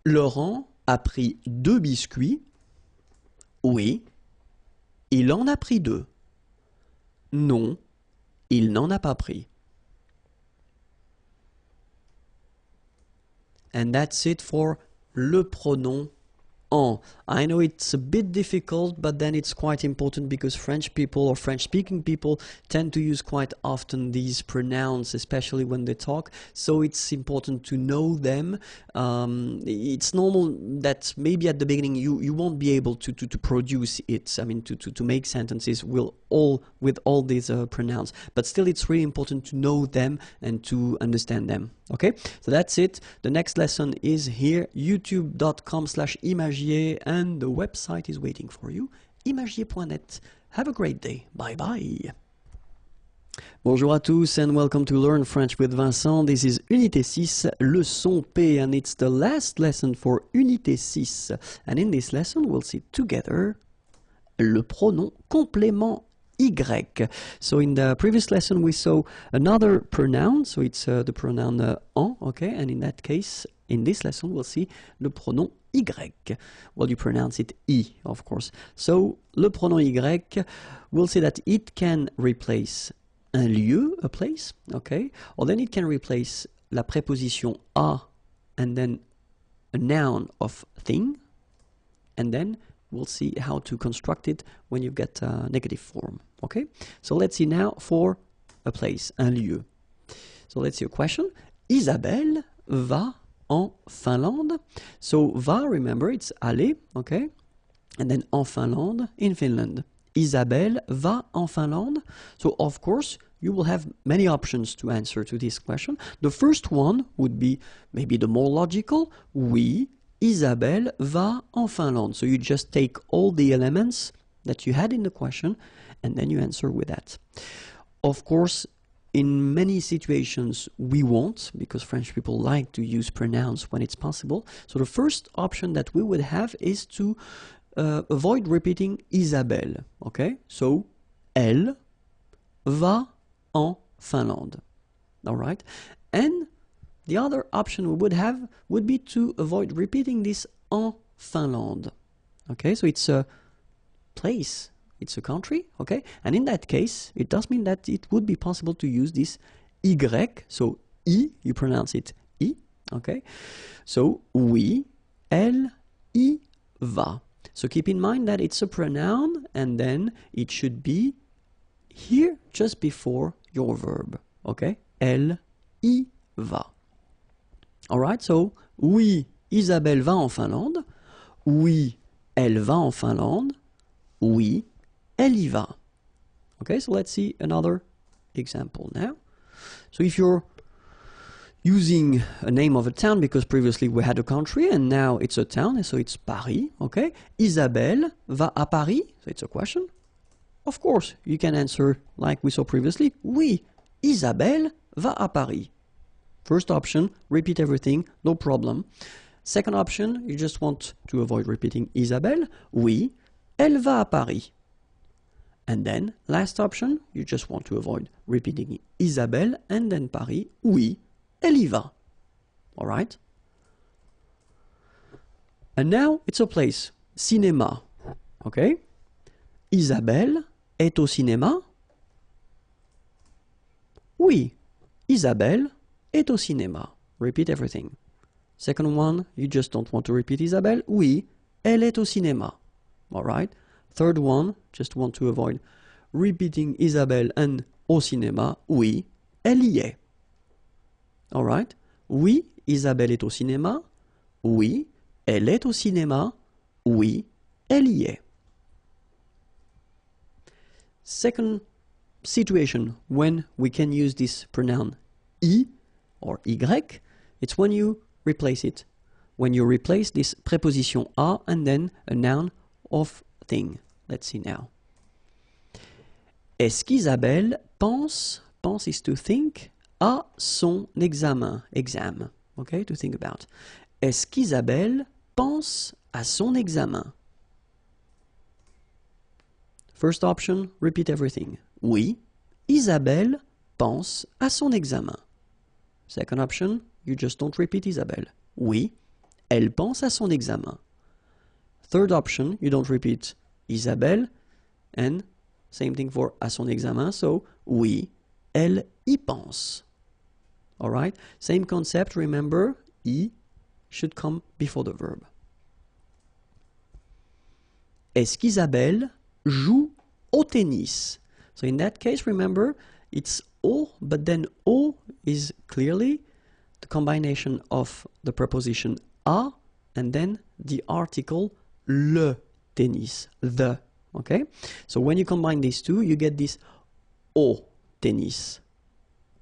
Laurent a pris 2 biscuits. Oui, il en a pris 2. Non, il n'en a pas pris. And that's it for le pronom en. I know it's a bit difficult, but then it's quite important because French people or French-speaking people tend to use quite often these pronouns, especially when they talk. So it's important to know them. It's normal that maybe at the beginning you won't be able to produce it. I mean, to make sentences with all these pronouns. But still, it's really important to know them and to understand them. Okay, so that's it. The next lesson is here, youtube.com/imagier, and the website is waiting for you, imagier.net. Have a great day. Bye bye. Bonjour à tous and welcome to Learn French with Vincent. This is Unité 6, leçon P, and it's the last lesson for Unité 6. And in this lesson, we'll see together le pronom complément Y. So in the previous lesson, we saw another pronoun, so it's the pronoun en, okay, and in that case, in this lesson, we'll see le pronom Y. Well, you pronounce it I, of course. So, le pronom Y, we'll see that it can replace un lieu, a place, okay? Or then it can replace la préposition a and then a noun of thing, and then we'll see how to construct it when you get a negative form, okay? So let's see now for a place, un lieu. So let's see a question. Isabelle va en Finlande. So va, remember, it's aller, okay? And then en Finlande, in Finland. Isabelle va en Finlande. So of course, you will have many options to answer to this question. The first one would be maybe the more logical. Oui, Isabelle va en Finlande. So you just take all the elements that you had in the question and then you answer with that. Of course, in many situations we won't, because French people like to use pronouns when it's possible. So the first option that we would have is to avoid repeating Isabelle, okay? So, elle va en Finlande, all right? And the other option we would have would be to avoid repeating this en Finlande, okay? So it's a place, it's a country, okay? And in that case, it does mean that it would be possible to use this Y, so I, you pronounce it I, okay? So, oui, elle y va. So keep in mind that it's a pronoun and then it should be here just before your verb, okay? Elle y va. Alright, so oui, Isabelle va en Finlande. Oui, elle va en Finlande. Oui, elle y va. Okay, so let's see another example now. So if you're using a name of a town, because previously we had a country and now it's a town, so it's Paris, okay? Isabelle va à Paris, so it's a question. Of course, you can answer like we saw previously, oui, Isabelle va à Paris. First option, repeat everything, no problem. Second option, you just want to avoid repeating Isabelle, oui, elle va à Paris. And then, last option, you just want to avoid repeating Isabelle and then Paris, oui, elle y va. All right? And now it's a place, cinéma. Okay? Isabelle est au cinéma. Oui, Isabelle est au cinéma. Repeat everything. Second one, you just don't want to repeat Isabelle. Oui, elle est au cinéma. All right? Third one, just want to avoid repeating Isabelle and au cinéma. Oui, elle y est. All right? Oui, Isabelle est au cinéma. Oui, elle est au cinéma. Oui, elle y est. Second situation when we can use this pronoun I or Y, it's when you replace it. When you replace this preposition a and then a noun of thing. Let's see now. Est-ce qu'Isabelle pense is to think, à son examen, exam, okay, to think about. Est-ce qu'Isabelle pense à son examen? First option, repeat everything. Oui, Isabelle pense à son examen. Second option, you just don't repeat Isabelle. Oui, elle pense à son examen. Third option, you don't repeat Isabelle, and same thing for à son examen, so oui, elle y pense. Alright, same concept, remember, y should come before the verb. Est-ce qu'Isabelle joue au tennis? So in that case, remember, it's au, but then au is clearly the combination of the preposition à and then the article le tennis, the, okay? So when you combine these two, you get this au tennis.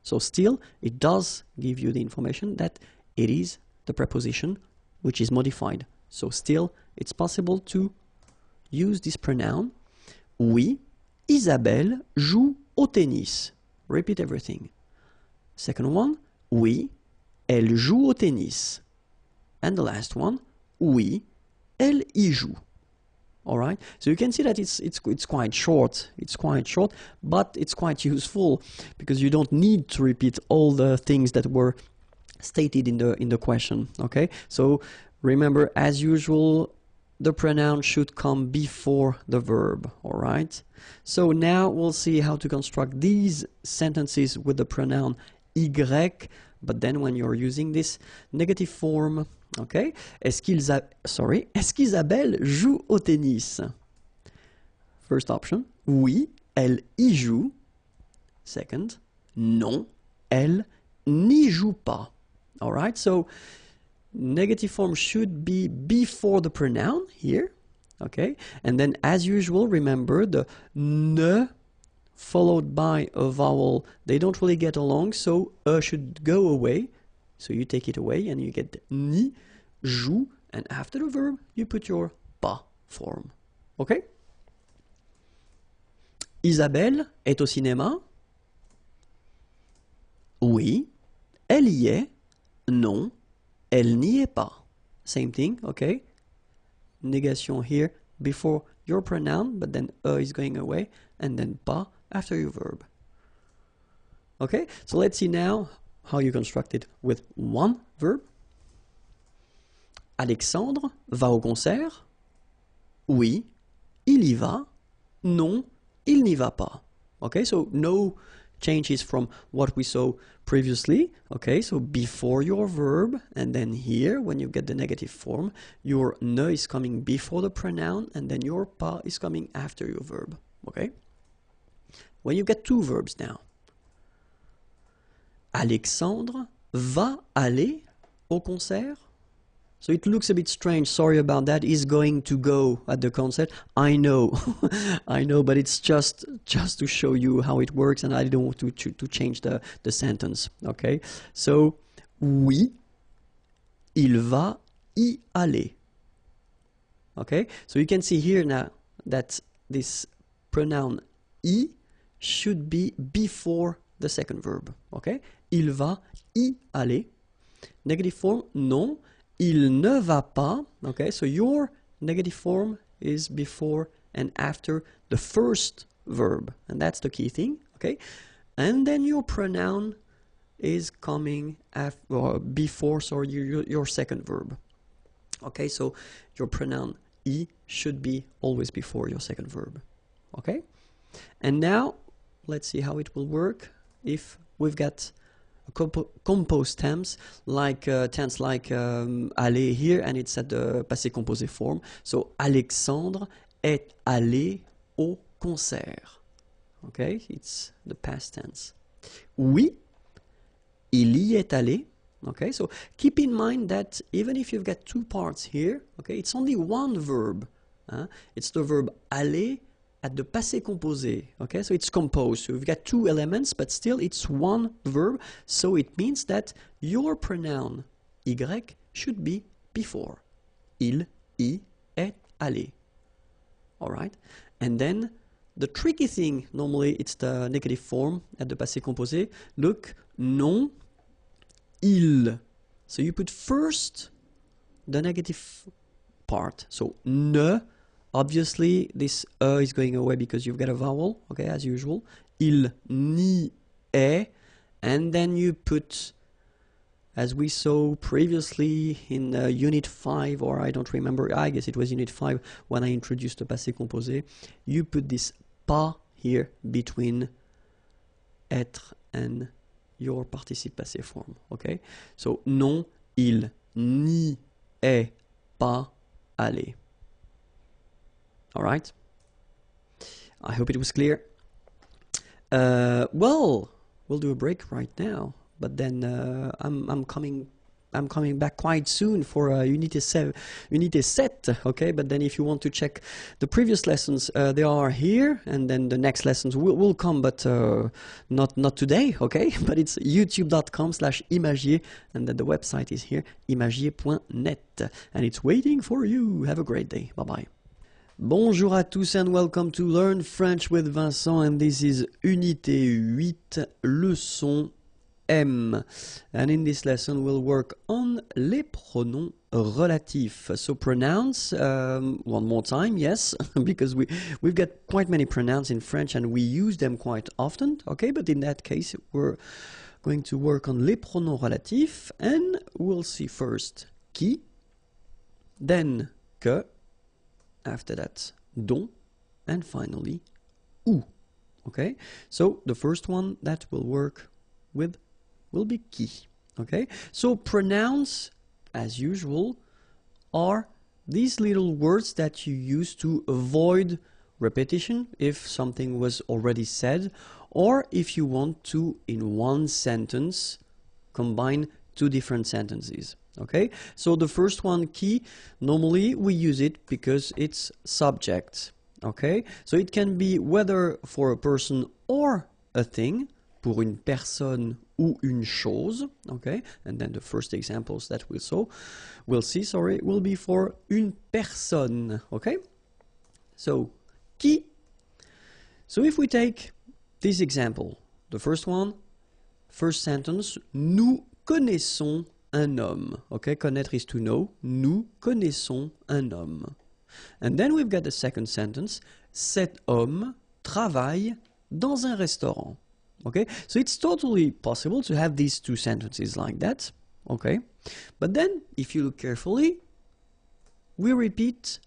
So still, it does give you the information that it is the preposition which is modified. So still, it's possible to use this pronoun. Oui, Isabelle joue au tennis. Repeat everything. Second one, oui, elle joue au tennis. And the last one, oui, elle y joue. All right, so you can see that it's quite short. It's quite short, but it's quite useful because you don't need to repeat all the things that were stated in the question. Okay, so remember, as usual, the pronoun should come before the verb, all right? So now we'll see how to construct these sentences with the pronoun y, but then when you're using this negative form, okay? Est-ce qu'Isabelle joue au tennis? First option, oui, elle y joue. Second, non, elle n'y joue pas. All right, so negative form should be before the pronoun here, okay? And then as usual, remember the ne followed by a vowel, they don't really get along, so should go away. So you take it away and you get ni, joue, and after the verb, you put your pas form, okay? Isabelle est au cinéma? Oui. Elle y est? Non. Elle n'y est pas. Same thing, okay? Negation here before your pronoun, but then is going away, and then pas after your verb. Okay, so let's see now how you construct it with one verb. Alexandre va au concert? Oui. Il y va? Non. Il n'y va pas. Okay, so no changes from what we saw previously. Okay, so before your verb, and then here, when you get the negative form, your ne is coming before the pronoun, and then your pas is coming after your verb. Okay? When you get two verbs now. Alexandre va aller au concert? So it looks a bit strange, sorry about that. He's going to go at the concert. I know, I know, but it's just to show you how it works, and I don't want to change the sentence, okay? So, oui, il va y aller. Okay, so you can see here now that this pronoun y should be before the second verb, okay? Il va y aller. Negative form, non. Il ne va pas, okay, so your negative form is before and after the first verb, and that's the key thing, okay? And then your pronoun is coming before, sorry, your second verb. Okay, so your pronoun y should be always before your second verb, okay? And now, let's see how it will work if we've got composed tense like aller here, and it's at the passé composé form. So Alexandre est allé au concert. Okay, it's the past tense. Oui, il y est allé. Okay, so keep in mind that even if you've got two parts here, okay, it's only one verb. It's the verb aller at the passé composé, okay, so it's composed, so we've got two elements, but still it's one verb, so it means that your pronoun y should be before. Il y est allé. Alright, and then the tricky thing, normally it's the negative form at the passé composé. Look, non, il. So you put first the negative part, so ne. Obviously, this is going away because you've got a vowel, okay, as usual. Il n'y est, and then you put, as we saw previously in Unit 5, or I don't remember, I guess it was Unit 5 when I introduced the passé composé, you put this pas here between être and your participe passé form, okay? So, non, il n'y est pas allé. All right. I hope it was clear. Well, we'll do a break right now, but then I'm coming back quite soon for Unité 7. Okay, but then if you want to check the previous lessons, they are here, and then the next lessons will come, but not today. Okay, but it's youtube.com/imagier, and then the website is here, imagier.net, and it's waiting for you. Have a great day. Bye bye. Bonjour à tous and welcome to Learn French with Vincent, and this is Unité 8, leçon M. And in this lesson we'll work on les pronoms relatifs. So pronouns, one more time, yes, because we've got quite many pronouns in French and we use them quite often, okay, but in that case we're going to work on les pronoms relatifs, and we'll see first qui, then que, after that, dont, and finally, où. Okay, so the first one that will work with will be qui. Okay, so pronouns, as usual, are these little words that you use to avoid repetition if something was already said, or if you want to, in one sentence, combine two different sentences. Okay, so the first one, qui, normally we use it because it's subject. Okay, so it can be whether for a person or a thing, pour une personne ou une chose. Okay, and then the first examples that we'll see, will be for une personne. Okay, so qui. So if we take this example, the first one, first sentence, nous connaissons un homme. Okay, connaître is to know. Nous connaissons un homme. And then we've got the second sentence, cet homme travaille dans un restaurant. Okay, so it's totally possible to have these two sentences like that. Okay, but then if you look carefully, we repeat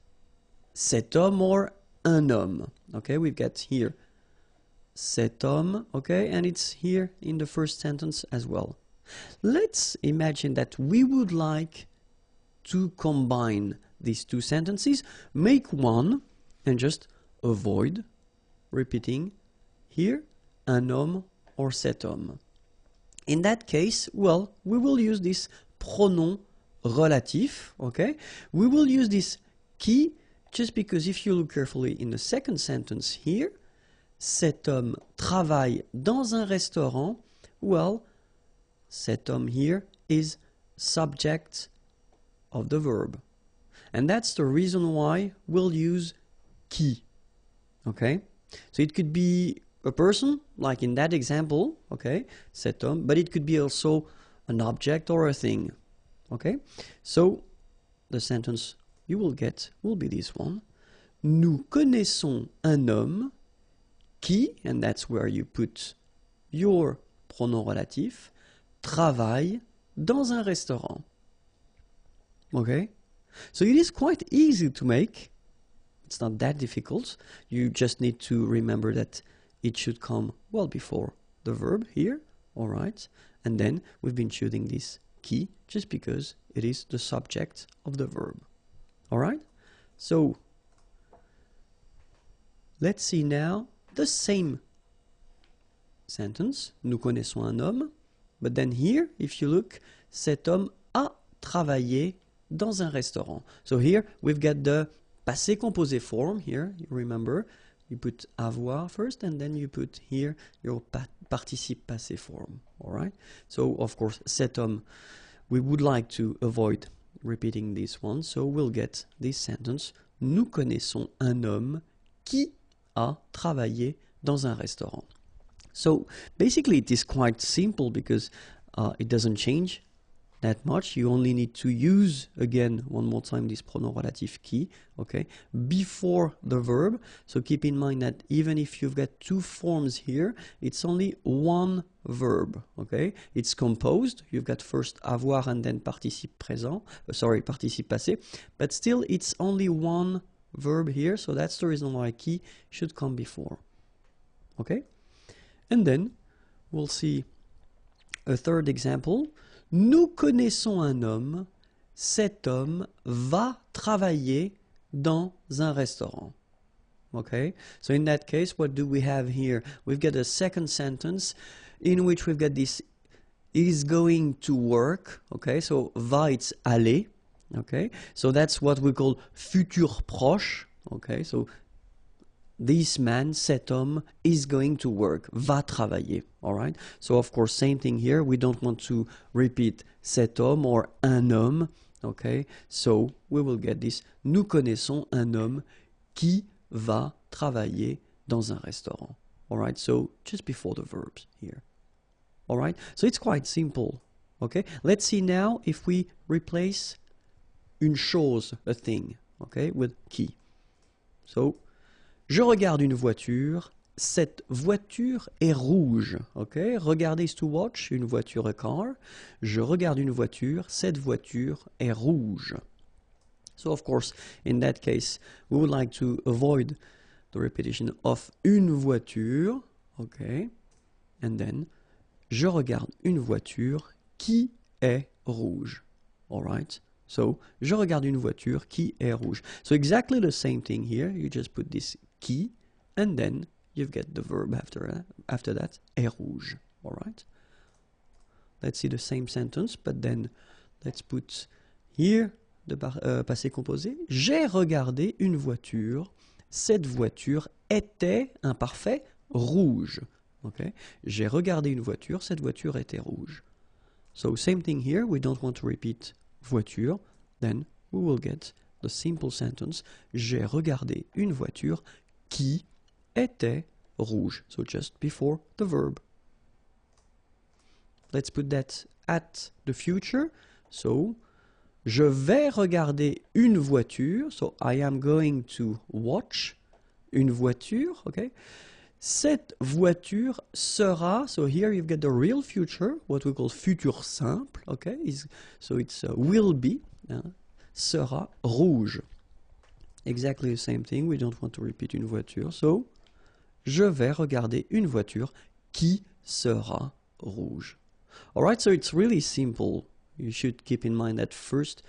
cet homme or un homme. Okay, we've got here cet homme, okay, and it's here in the first sentence as well. Let's imagine that we would like to combine these two sentences, make one, and just avoid repeating here un homme or cet homme. In that case, well, we will use this pronom relatif, okay? We will use this qui just because if you look carefully in the second sentence here, cet homme travaille dans un restaurant, well, cet homme here is subject of the verb. And that's the reason why we'll use qui. Okay? So it could be a person, like in that example, okay, cet homme, but it could be also an object or a thing. Okay? So the sentence you will get will be this one. Nous connaissons un homme qui, and that's where you put your pronom relatif, travaille dans un restaurant. Okay? So it is quite easy to make. It's not that difficult. You just need to remember that it should come well before the verb here. All right? And then we've been choosing this qui just because it is the subject of the verb. All right? So let's see now the same sentence. Nous connaissons un homme. But then here, if you look, cet homme a travaillé dans un restaurant. So here we've got the passé composé form here. You remember, you put avoir first and then you put here your participe passé form. All right? So of course, cet homme, we would like to avoid repeating this one. So we'll get this sentence. Nous connaissons un homme qui a travaillé dans un restaurant. So basically it is quite simple because it doesn't change that much. You only need to use again one more time this pronom relatif qui, okay, before the verb. So keep in mind that even if you've got two forms here, it's only one verb, okay? It's composed. You've got first avoir and then participe présent, participe passé, but still it's only one verb here, so that's the reason why qui should come before. Okay? And then we'll see a third example. Nous connaissons un homme. Cet homme va travailler dans un restaurant. Okay? So in that case, what do we have here? We've got a second sentence in which we've got this is going to work. Okay? So va, it's aller. Okay? So that's what we call futur proche. Okay? So this man, cet homme, is going to work, va travailler, all right? So, of course, same thing here. We don't want to repeat cet homme or un homme, okay? So, we will get this. Nous connaissons un homme qui va travailler dans un restaurant, all right? So, just before the verbs here, all right? So, it's quite simple, okay? Let's see now if we replace une chose, a thing, okay, with qui. So, je regarde une voiture, cette voiture est rouge. Okay? Regarder is to watch, une voiture, a car. Je regarde une voiture, cette voiture est rouge. So of course, in that case, we would like to avoid the repetition of une voiture, okay, and then je regarde une voiture qui est rouge, all right? So je regarde une voiture qui est rouge. So exactly the same thing here. You just put this qui, and then you get the verb after that, est rouge, all right? Let's see the same sentence, but then let's put here the passé composé. J'ai regardé une voiture. Cette voiture était, imparfait, rouge. Okay? J'ai regardé une voiture. Cette voiture était rouge. So same thing here. We don't want to repeat voiture. Then we will get the simple sentence. J'ai regardé une voiture qui était rouge. So just before the verb. Let's put that at the future. So, je vais regarder une voiture. So, I am going to watch une voiture. Okay. Cette voiture sera. So here you've got the real future, what we call futur simple. Okay. So it's will be. Sera rouge. Exactly the same thing. We don't want to repeat une voiture. So, je vais regarder une voiture qui sera rouge. Alright, so it's really simple. You should keep in mind that first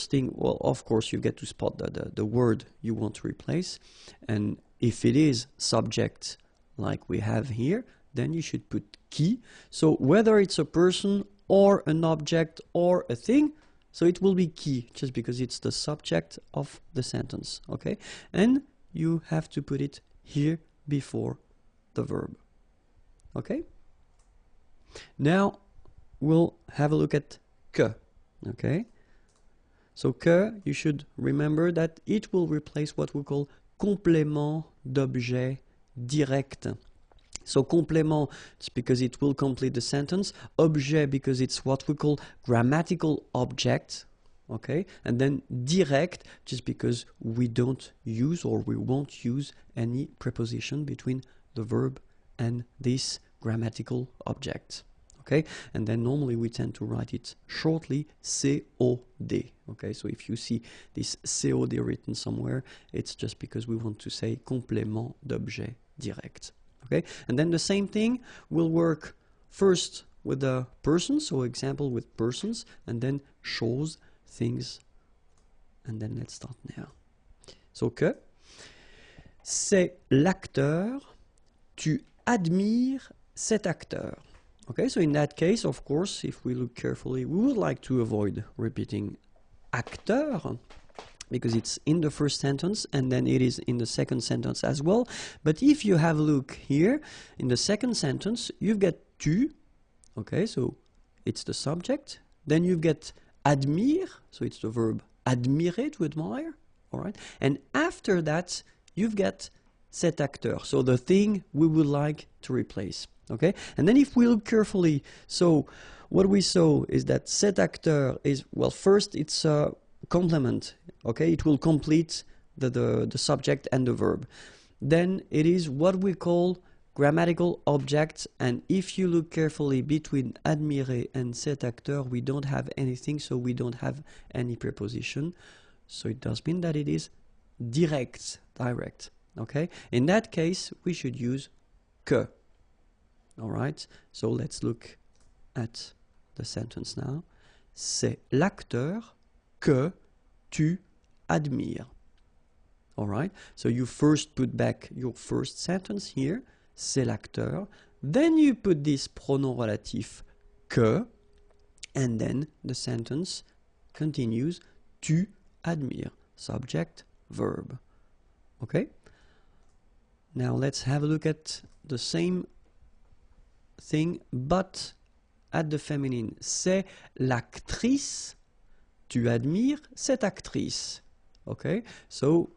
thing, well, of course, you get to spot the word you want to replace. And if it is subject, like we have here, then you should put qui. So whether it's a person or an object or a thing, so it will be qui, just because it's the subject of the sentence, okay? And you have to put it here before the verb, okay? Now, we'll have a look at que, okay? So que, you should remember that it will replace what we call complément d'objet direct. So complément, it's because it will complete the sentence. Objet, because it's what we call grammatical object, okay? And then direct, just because we don't use or we won't use any preposition between the verb and this grammatical object, okay? And then normally we tend to write it shortly, COD, okay? So if you see this COD written somewhere, it's just because we want to say complément d'objet direct, okay? And then the same thing will work first with the persons, so example with persons, and then choses, things, and then let's start now. So que, c'est l'acteur, tu admires cet acteur. Okay, so in that case, of course, if we look carefully, we would like to avoid repeating acteur, because it's in the first sentence and then it is in the second sentence as well. But if you have a look here, in the second sentence, you've got tu, okay, so it's the subject. Then you've got admire, so it's the verb admirer, to admire, all right? And after that, you've got cet acteur, so the thing we would like to replace, okay? And then if we look carefully, so what we saw is that cet acteur is, well, first it's a complement, okay? It will complete the subject and the verb. Then it is what we call grammatical object, and if you look carefully between admirer and cet acteur, we don't have anything, so we don't have any preposition. So it does mean that it is direct. Okay, in that case, we should use que. All right, so let's look at the sentence now. C'est l'acteur que tu admires. All right, so you first put back your first sentence here, c'est l'acteur. Then you put this pronom relatif que, and then the sentence continues, tu admires, subject, verb. Okay? Now let's have a look at the same thing, but at the feminine. C'est l'actrice, tu admires cette actrice. Okay? So,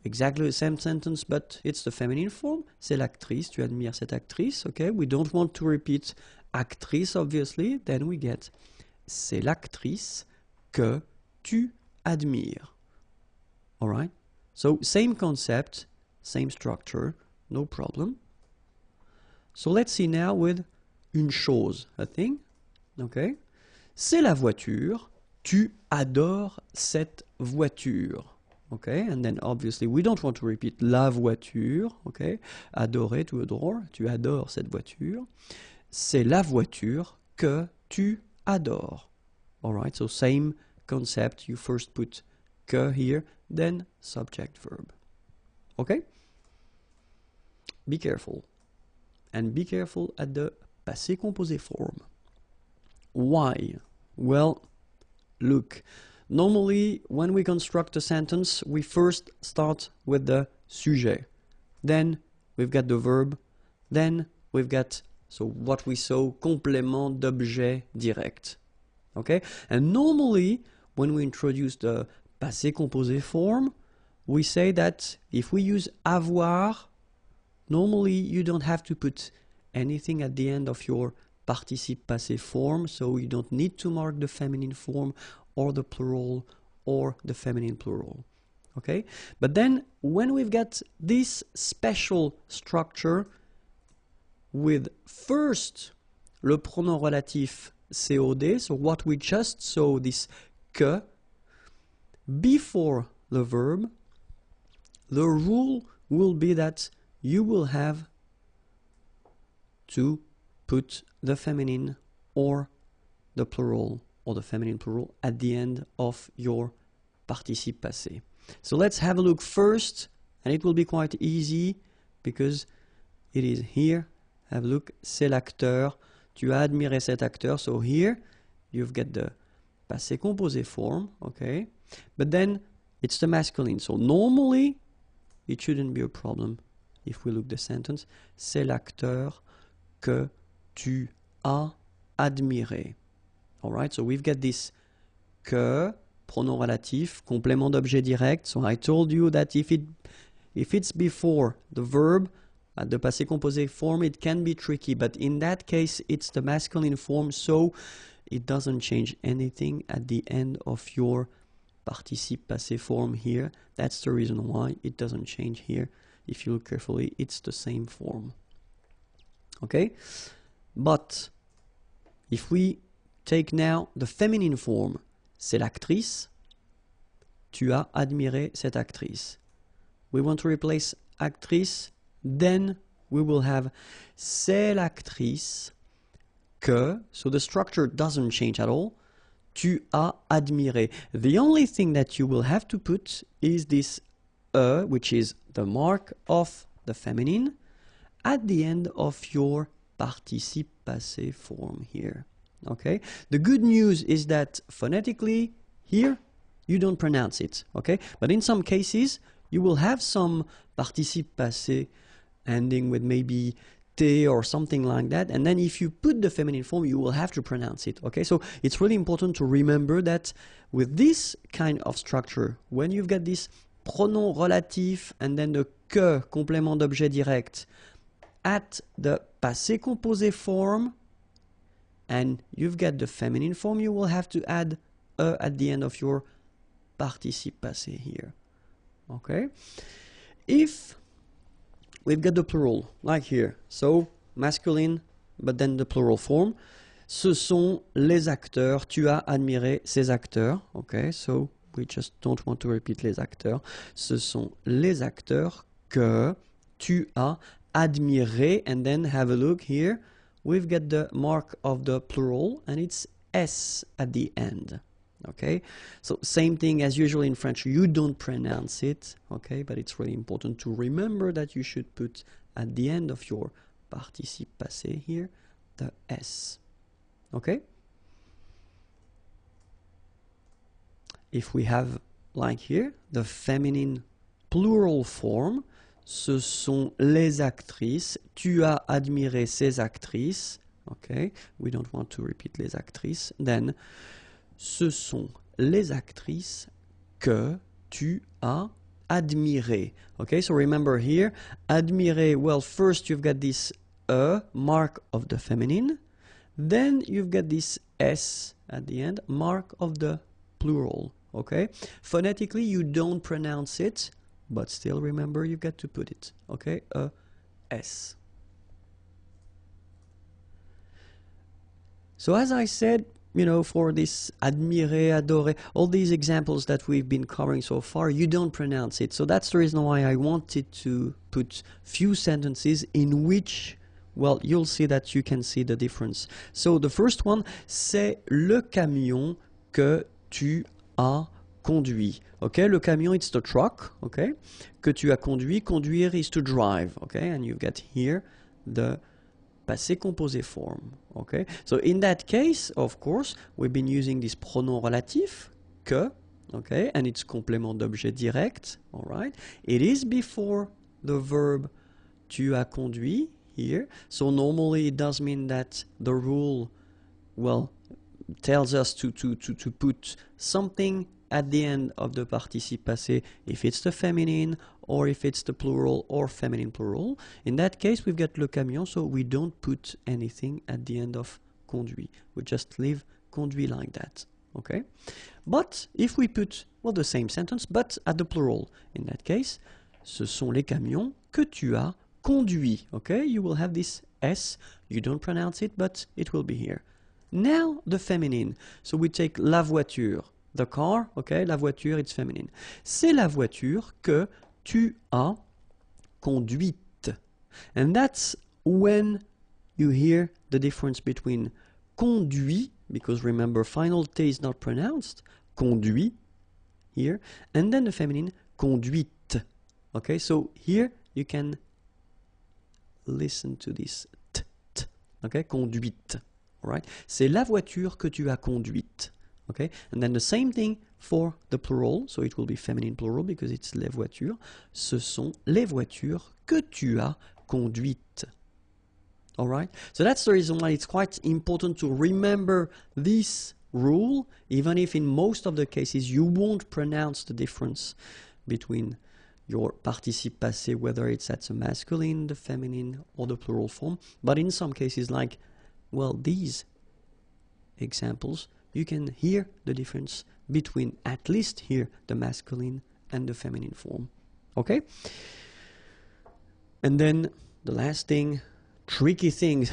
exactly the same sentence, but it's the feminine form. C'est l'actrice, tu admires cette actrice. Okay? We don't want to repeat actrice, obviously. Then we get c'est l'actrice que tu admires. Alright? So, same concept, same structure, no problem. So let's see now with une chose, a thing. Okay? C'est la voiture, tu adores cette voiture. Okay, and then obviously we don't want to repeat la voiture. Okay, adorer, to adore, tu adores cette voiture. C'est la voiture que tu adores. Alright, so same concept, you first put que here, then subject verb. Okay? Be careful. And be careful at the passé composé form. Why? Well, look, normally when we construct a sentence, we first start with the sujet. Then we've got the verb. Then we've got, so what we saw, complément d'objet direct. Okay? And normally, when we introduce the passé composé form, we say that if we use avoir, normally you don't have to put anything at the end of your participe passé form, so you don't need to mark the feminine form or the plural or the feminine plural. Okay? But then when we've got this special structure with first le pronom relatif COD, so what we just saw, this que, before the verb, the rule will be that you will have to put the feminine or the plural or the feminine plural at the end of your participe passé. So let's have a look first, and it will be quite easy because it is here. Have a look, c'est l'acteur. Tu as admiré cet acteur. So here you've got the passé composé form, okay? But then it's the masculine. So normally it shouldn't be a problem if we look the sentence. C'est l'acteur que tu as admiré. Alright, so we've got this que, pronom relatif, complément d'objet direct. So I told you that if it's before the verb, at the passé composé form, it can be tricky, but in that case, it's the masculine form, so it doesn't change anything at the end of your participe passé form here. That's the reason why it doesn't change here. If you look carefully, it's the same form. Okay? But if we take now the feminine form, c'est l'actrice. Tu as admiré cette actrice. We want to replace actrice. Then we will have c'est l'actrice que, so the structure doesn't change at all. Tu as admiré. The only thing that you will have to put is this which is the mark of the feminine, at the end of your participe passé form here. Okay? The good news is that phonetically here you don't pronounce it. Okay? But in some cases you will have some participe passé ending with maybe T or something like that, and then if you put the feminine form you will have to pronounce it. Okay, so it's really important to remember that with this kind of structure, when you've got this pronom relatif and then the que, complément d'objet direct, at the passé composé form, and you've got the feminine form, you will have to add at the end of your participe passé here. Okay, if we've got the plural, like here. So, masculine, but then the plural form. Ce sont les acteurs. Tu as admiré ces acteurs. Okay, so we just don't want to repeat les acteurs. Ce sont les acteurs que tu as admiré. And then have a look here. We've got the mark of the plural, and it's S at the end. Okay, so same thing as usual in French, you don't pronounce it, okay, but it's really important to remember that you should put at the end of your participe passé here the S. Okay, if we have, like here, the feminine plural form, ce sont les actrices, tu as admiré ces actrices, okay, we don't want to repeat les actrices, then ce sont les actrices que tu as admirées. Okay, so remember here, admirer, well, first you've got this mark of the feminine, then you've got this S at the end, mark of the plural. Okay, phonetically you don't pronounce it, but still remember you've got to put it. Okay, S. So as I said, you know, for this admirer, adorer, all these examples that we've been covering so far, you don't pronounce it. So that's the reason why I wanted to put few sentences in which, well, you'll see that you can see the difference. So the first one, c'est le camion que tu as conduit. Okay, le camion, it's the truck. Okay, que tu as conduit. Conduire is to drive. Okay, and you get here the passé composé form. Okay, so in that case, of course, we've been using this pronom relatif que. Okay, and it's complément d'objet direct. All right, it is before the verb tu as conduit here. So normally it does mean that the rule, well, tells us to put something at the end of the participe passé if it's the feminine or if it's the plural or feminine plural. In that case, we've got le camion, so we don't put anything at the end of conduit. We just leave conduit like that. Okay? But if we put, well, the same sentence, but at the plural, in that case, ce sont les camions que tu as conduits. Okay? You will have this S. You don't pronounce it, but it will be here. Now the feminine. So we take la voiture, the car, okay, la voiture, it's feminine. C'est la voiture que tu as conduite. And that's when you hear the difference between conduit, because remember, final T is not pronounced, conduit, here, and then the feminine, conduite. Okay, so here you can listen to this t, t, okay, conduite. Right? C'est la voiture que tu as conduite. Okay? And then the same thing for the plural. So it will be feminine plural because it's les voitures. Ce sont les voitures que tu as conduites. Alright? So that's the reason why it's quite important to remember this rule, even if in most of the cases you won't pronounce the difference between your participe passé, whether it's at the masculine, the feminine, or the plural form. But in some cases, like, well, these examples, you can hear the difference between at least here the masculine and the feminine form. Okay? And then the last thing, tricky thing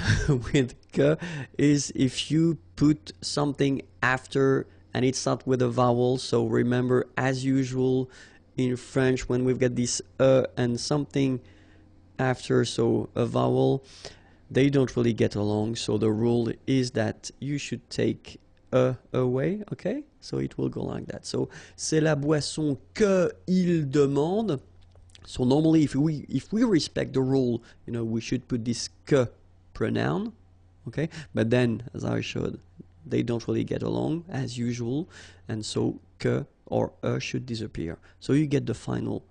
with que is if you put something after and it's not with a vowel. So remember, as usual in French, when we've got this and something after, so a vowel, they don't really get along, so the rule is that you should take away, okay? So it will go like that. So, c'est la boisson que il demande. So normally if we respect the rule, you know, we should put this que pronoun, okay? But then, as I showed, they don't really get along, as usual, and so que or should disappear. So you get the final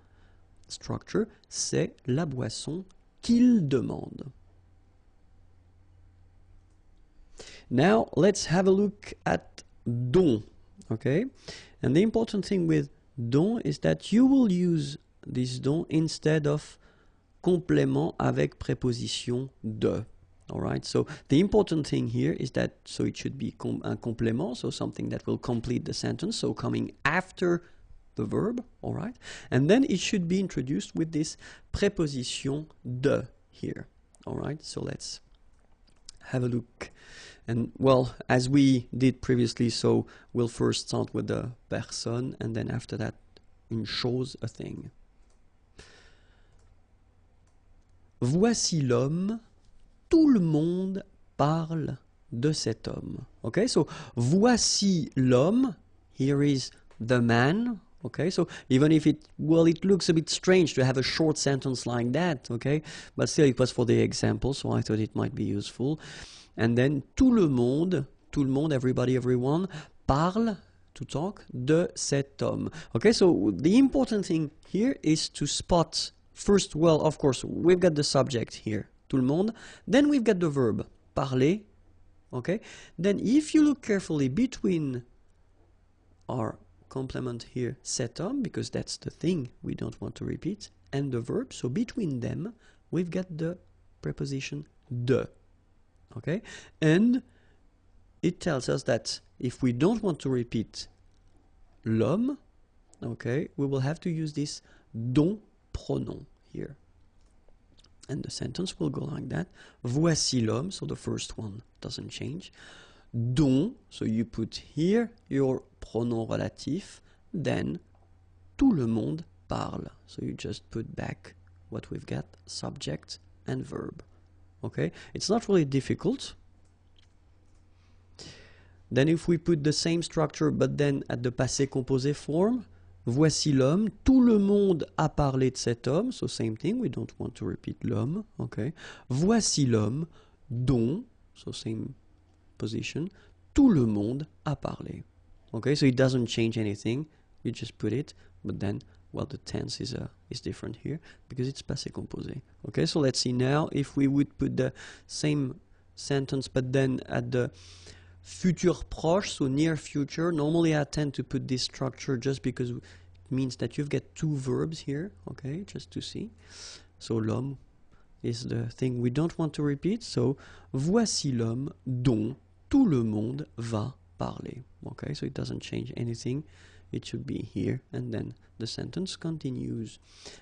structure, c'est la boisson qu'il demande. Now let's have a look at dont, okay? And the important thing with dont is that you will use this dont instead of complément avec préposition de. Alright, so the important thing here is that, so it should be un complément, so something that will complete the sentence, so coming after the verb, alright? And then it should be introduced with this préposition de here, alright? So let's have a look. And well, as we did previously, so we'll first start with the personne and then after that, une chose, a thing. Voici l'homme, tout le monde parle de cet homme. Okay, so voici l'homme, here is the man. Okay, so even if it looks a bit strange to have a short sentence like that, okay, but still it was for the example, so I thought it might be useful. And then tout le monde, everybody, everyone, parle, to talk, de cet homme. Okay, so the important thing here is to spot first, well, of course, we've got the subject here, tout le monde. Then we've got the verb, parler. Okay, then if you look carefully between our complement here, cet homme, because that's the thing we don't want to repeat, and the verb, so between them, we've got the preposition de. Okay, and it tells us that if we don't want to repeat l'homme, okay, we will have to use this dont pronom here. And the sentence will go like that. Voici l'homme, so the first one doesn't change. dont, so you put here your pronom relatif, then tout le monde parle. So you just put back what we've got, subject and verb. Okay, it's not really difficult. Then if we put the same structure but then at the passé composé form, voici l'homme, tout le monde a parlé de cet homme, so same thing, we don't want to repeat l'homme, okay. Voici l'homme dont, so same position, tout le monde a parlé. Okay, so it doesn't change anything, you just put it, but then, well, the tense is different here because it's passé composé. Okay, so let's see now if we would put the same sentence but then at the futur proche, so near future. Normally I tend to put this structure just because it means that you've got two verbs here, okay, just to see. So l'homme is the thing we don't want to repeat, so voici l'homme dont tout le monde va parler. Okay, so it doesn't change anything. It should be here, and then the sentence continues.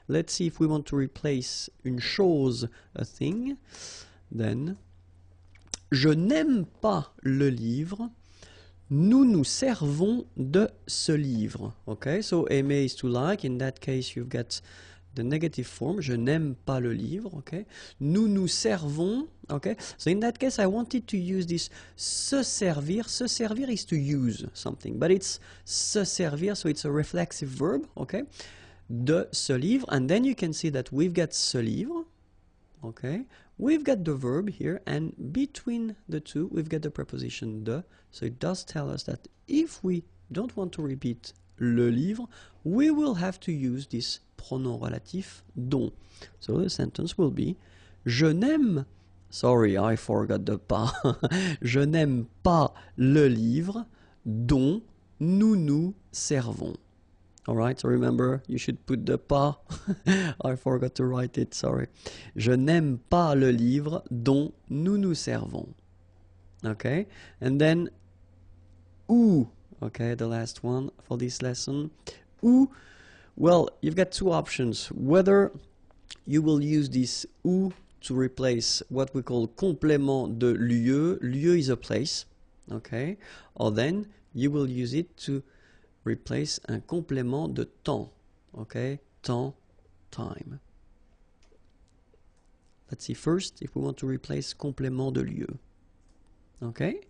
Let's see if we want to replace une chose, a thing. Then, je n'aime pas le livre. Nous nous servons de ce livre. Okay, so aimer is to like. In that case, you've got the negative form. Je n'aime pas le livre. Okay, nous nous servons. Okay, so in that case, I wanted to use this se servir. Se servir is to use something, but it's se servir, so it's a reflexive verb. Okay, de ce livre, and then you can see that we've got ce livre. Okay, we've got the verb here, and between the two, we've got the preposition de. So it does tell us that if we don't want to repeat le livre, we will have to use this pronom relatif dont. So the sentence will be je n'aime, sorry, I forgot the pas. Je n'aime pas le livre dont nous nous servons. Alright, so remember, you should put the pas. I forgot to write it, sorry. Je n'aime pas le livre dont nous nous servons. Okay, and then où, okay, the last one for this lesson. Où, well, you've got two options. Whether you will use this où to replace what we call complément de lieu. Lieu is a place, okay, or then you will use it to replace un complément de temps, okay, temps, time. Let's see first if we want to replace complément de lieu. Okay,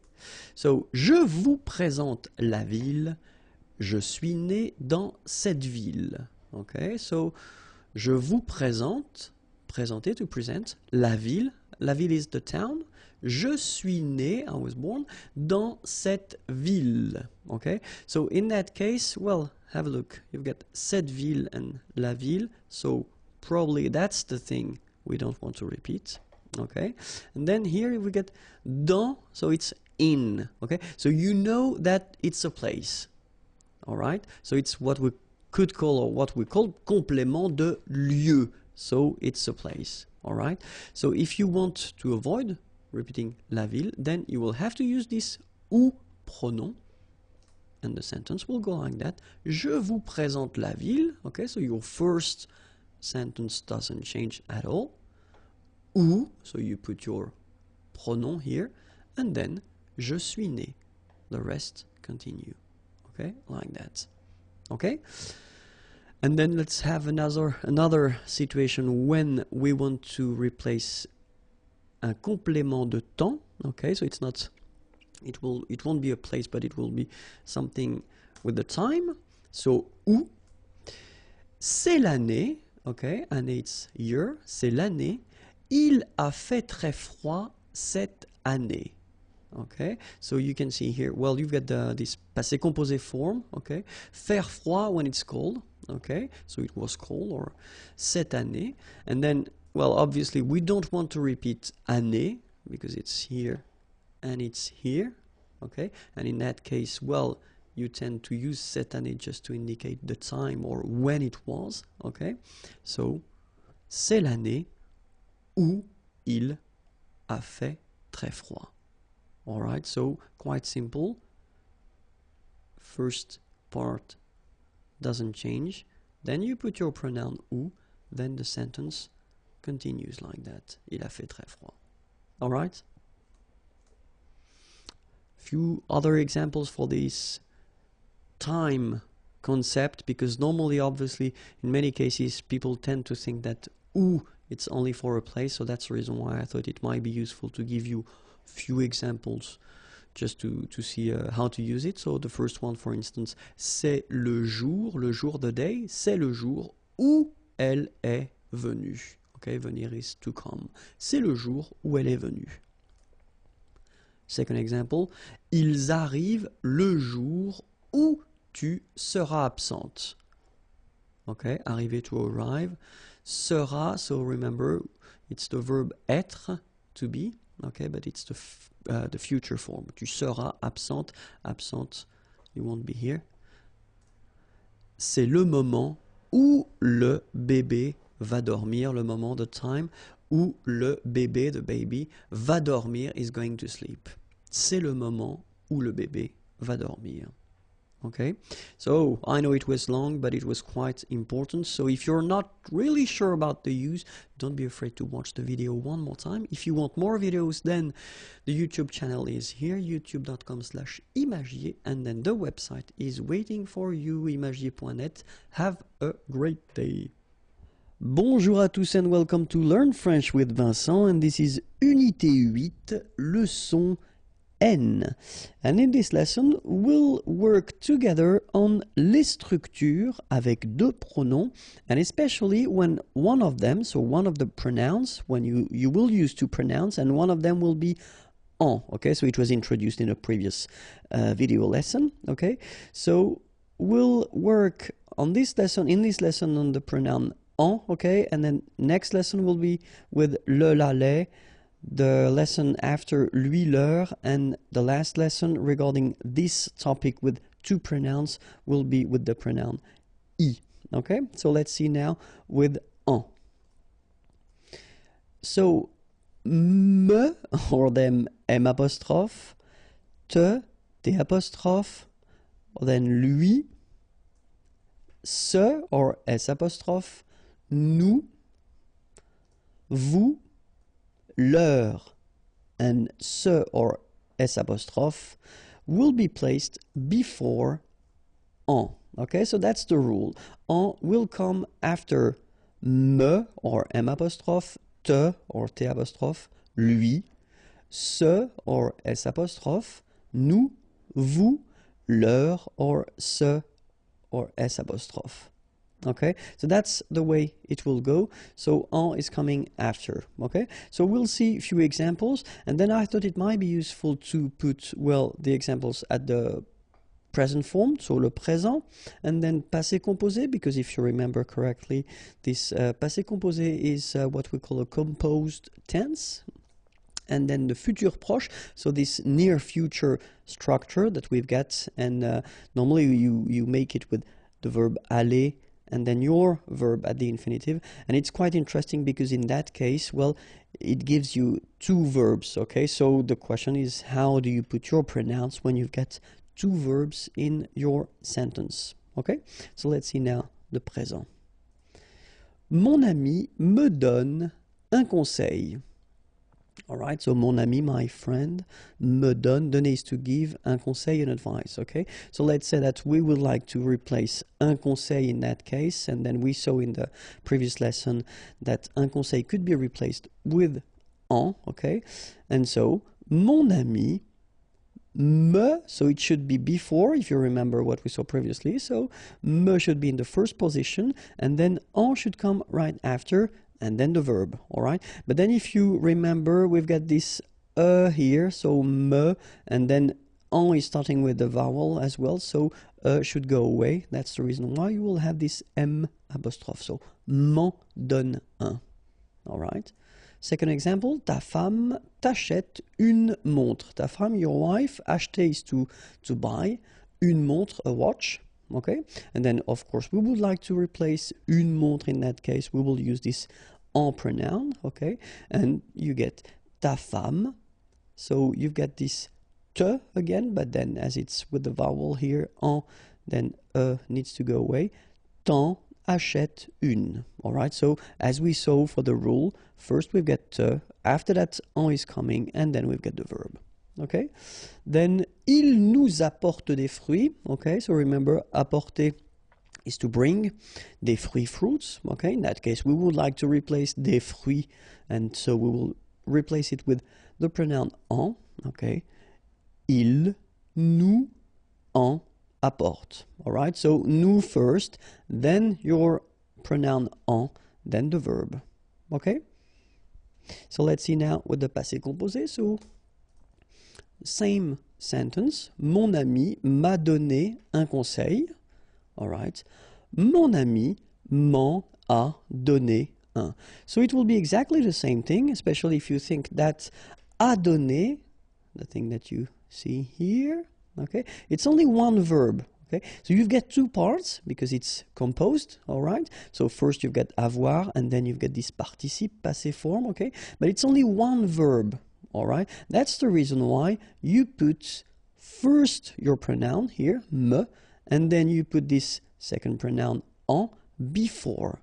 so je vous présente la ville, je suis né dans cette ville. Okay, so je vous présente, présenter, to present, la ville is the town, je suis né, I was born, dans cette ville. Okay, so in that case, well, have a look, you've got cette ville and la ville, so probably that's the thing we don't want to repeat. Okay, and then here we get dans, so it's in. Okay, so you know that it's a place. All right, so it's what we could call, or what we call complément de lieu, so it's a place. All right, so if you want to avoid repeating la ville, then you will have to use this ou pronom, and the sentence will go like that. Je vous présente la ville. Okay, so your first sentence doesn't change at all. Ou, so you put your pronom here, and then je suis né. The rest continue. Okay, like that. Okay, and then let's have another situation when we want to replace un complément de temps. Okay, so it's not, it won't be a place, but it will be something with the time. So où, c'est l'année. Okay, année it's year. C'est l'année. Il a fait très froid cette année. Okay, so you can see here, well, you've got this passé composé form, okay, faire froid when it's cold, okay, so it was cold, or cette année, and then, well, obviously we don't want to repeat année, because it's here and it's here, okay, and in that case, well, you tend to use cette année just to indicate the time or when it was, okay, so c'est l'année où il a fait très froid. All right, so quite simple. First part doesn't change. Then you put your pronoun où, then the sentence continues like that. Il a fait très froid. All right? Few other examples for this time concept, because normally, obviously, in many cases, people tend to think that où it's only for a place, so that's the reason why I thought it might be useful to give you few examples just to see how to use it. So the first one, for instance, c'est le jour the day, c'est le jour où elle est venue. Okay, venir is to come. C'est le jour où elle est venue. Second example, ils arrivent le jour où tu seras absente. Okay, arriver, to arrive. Sera, so remember, it's the verb être, to be. Okay, but it's the future form. Tu seras absente, absente, you won't be here. C'est le moment où le bébé va dormir, le moment, the time, où le bébé, the baby, va dormir, is going to sleep. C'est le moment où le bébé va dormir. Okay, so I know it was long, but it was quite important. So if you're not really sure about the use, don't be afraid to watch the video one more time. If you want more videos, then the YouTube channel is here, youtube.com/imagier, and then the website is waiting for you, imagier.net. Have a great day. Bonjour à tous and welcome to Learn French with Vincent, and this is Unité 8, leçon N. And in this lesson, we'll work together on les structures avec deux pronoms, and especially when one of them, so one of the pronouns, when you will use two pronouns, and one of them will be en, okay? So it was introduced in a previous video lesson, okay? So we'll work on this lesson, on the pronoun en, okay? And then next lesson will be with le, la, les, the lesson after lui, leur, and the last lesson regarding this topic with two pronouns will be with the pronoun I. Okay, so let's see now with en. So me, or then M apostrophe, te, T apostrophe, or then lui, ce, or S apostrophe, nous, vous, leur, and ce, or S apostrophe, will be placed before en. Okay, so that's the rule. En will come after me, or M apostrophe, te, or T apostrophe, lui, ce, or S apostrophe, nous, vous, leur, or ce, or S apostrophe. Okay, so that's the way it will go. So en is coming after. Okay, so we'll see a few examples, and then I thought it might be useful to put, well, the examples at the present form, so le présent, and then passé composé, because if you remember correctly, this passé composé is what we call a composed tense. And then the futur proche, so this near future structure that we've got, and normally you make it with the verb aller, and then your verb at the infinitive. And it's quite interesting because in that case, well, it gives you two verbs, okay? So the question is, how do you put your pronouns when you've got two verbs in your sentence, okay? So let's see now the présent. Mon ami me donne un conseil. All right, so mon ami, my friend, me donne, donner is to give, un conseil, an advice, okay? So let's say that we would like to replace un conseil in that case, and then we saw in the previous lesson that un conseil could be replaced with en, okay? And so, mon ami, me, so it should be before, if you remember what we saw previously, so me should be in the first position, and then en should come right after, and then the verb, all right? But then if you remember, we've got this here, so me, and then en is starting with the vowel as well, so should go away. That's the reason why you will have this M apostrophe, so m'en donne un, all right? Second example, ta femme t'achète une montre. Ta femme, your wife, acheter is to buy, une montre, a watch. Okay, and then of course we would like to replace une montre. In that case, we will use this en pronoun. Okay, and you get ta femme. So you've got this te again, but then as it's with the vowel here en, then needs to go away. T'en achète une. All right. So as we saw for the rule, first we've got te. After that, en is coming, and then we've got the verb. Okay. Then Il nous apporte des fruits. Okay, so remember, apporter is to bring des fruits, fruits. Okay, in that case, we would like to replace des fruits, and so we will replace it with the pronoun en. Okay, il nous en apporte. All right, so nous first, then your pronoun en, then the verb. Okay, so let's see now with the passé composé. So same sentence. Mon ami m'a donné un conseil. All right. Mon ami m'en a donné un. So it will be exactly the same thing, especially if you think that a donné, the thing that you see here, okay, it's only one verb. Okay, so you've got two parts because it's composed, all right? So first you've got avoir and then you've got this participe passé form, okay? But it's only one verb, all right? That's the reason why you put first your pronoun here, me, and then you put this second pronoun en before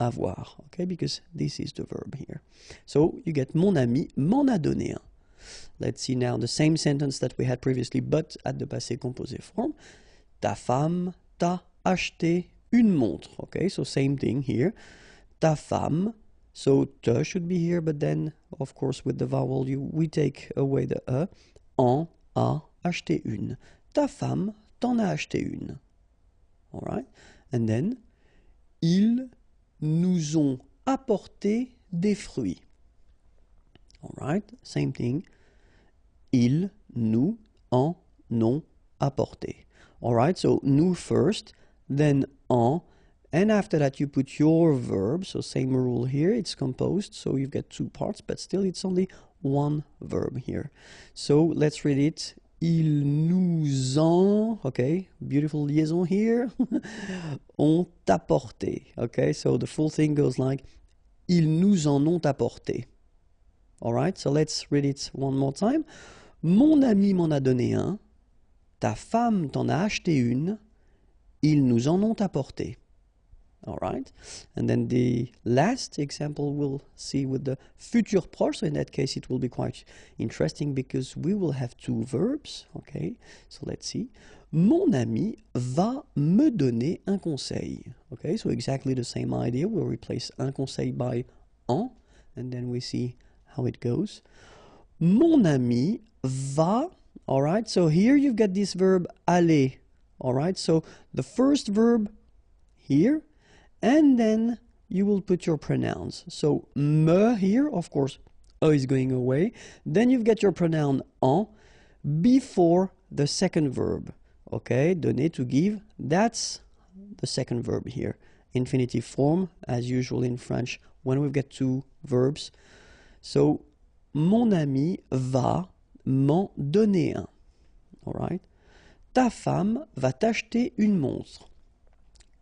avoir, okay? Because this is the verb here. So you get mon ami m'en a donné un. Let's see now the same sentence that we had previously, but at the passé composé form. Ta femme t'a acheté une montre. Okay, so same thing here. Ta femme, so te should be here, but then, of course, with the vowel, we take away the e. En a acheté une. Ta femme t'en a acheté une. All right, and then, ils nous ont apporté des fruits. All right, same thing. Ils nous en ont apporté. All right, so nous first, then en, and after that you put your verb. So same rule here, it's composed, so you've got two parts, but still it's only one verb here. So let's read it. Ils nous ont, okay, beautiful liaison here, ont apporté. Okay, so the full thing goes like, ils nous en ont apporté. All right, so let's read it one more time. Mon ami m'en a donné un. Ta femme t'en a acheté une, ils nous en ont apporté. All right, and then the last example we'll see with the futur proche. So in that case, it will be quite interesting because we will have two verbs. Okay, so let's see. Mon ami va me donner un conseil. Okay, so exactly the same idea. We'll replace un conseil by en, and then we see how it goes. Mon ami va. All right, so here you've got this verb aller. All right, so the first verb here, and then you will put your pronouns. So me here, of course, e is going away. Then you've got your pronoun en before the second verb. Okay, donner, to give, that's the second verb here. Infinitive form, as usual in French, when we've got two verbs. So, mon ami va m'en donner un. All right. Ta femme va t'acheter une montre.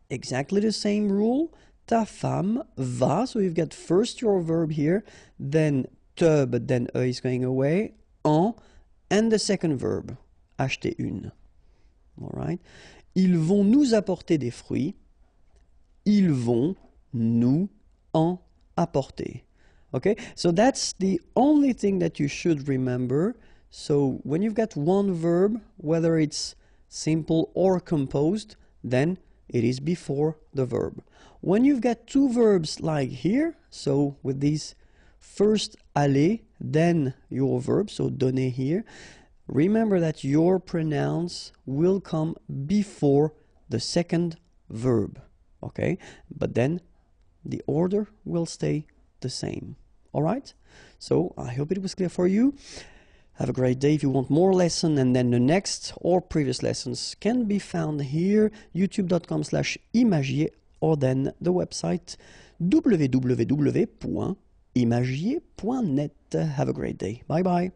Exactly the same rule. Ta femme va, so you've got first your verb here, then te, but then e is going away, en, and the second verb, acheter une. All right. Ils vont nous apporter des fruits. Ils vont nous en apporter. Okay, so that's the only thing that you should remember. So when you've got one verb, whether it's simple or composed, then it is before the verb. When you've got two verbs like here, so with these first aller, then your verb, so donner here, remember that your pronouns will come before the second verb. Okay, but then the order will stay the same. All right, so I hope it was clear for you. Have a great day. If you want more lesson, and then the next or previous lessons can be found here, youtube.com/imagier, or then the website www.imagier.net. Have a great day. Bye bye.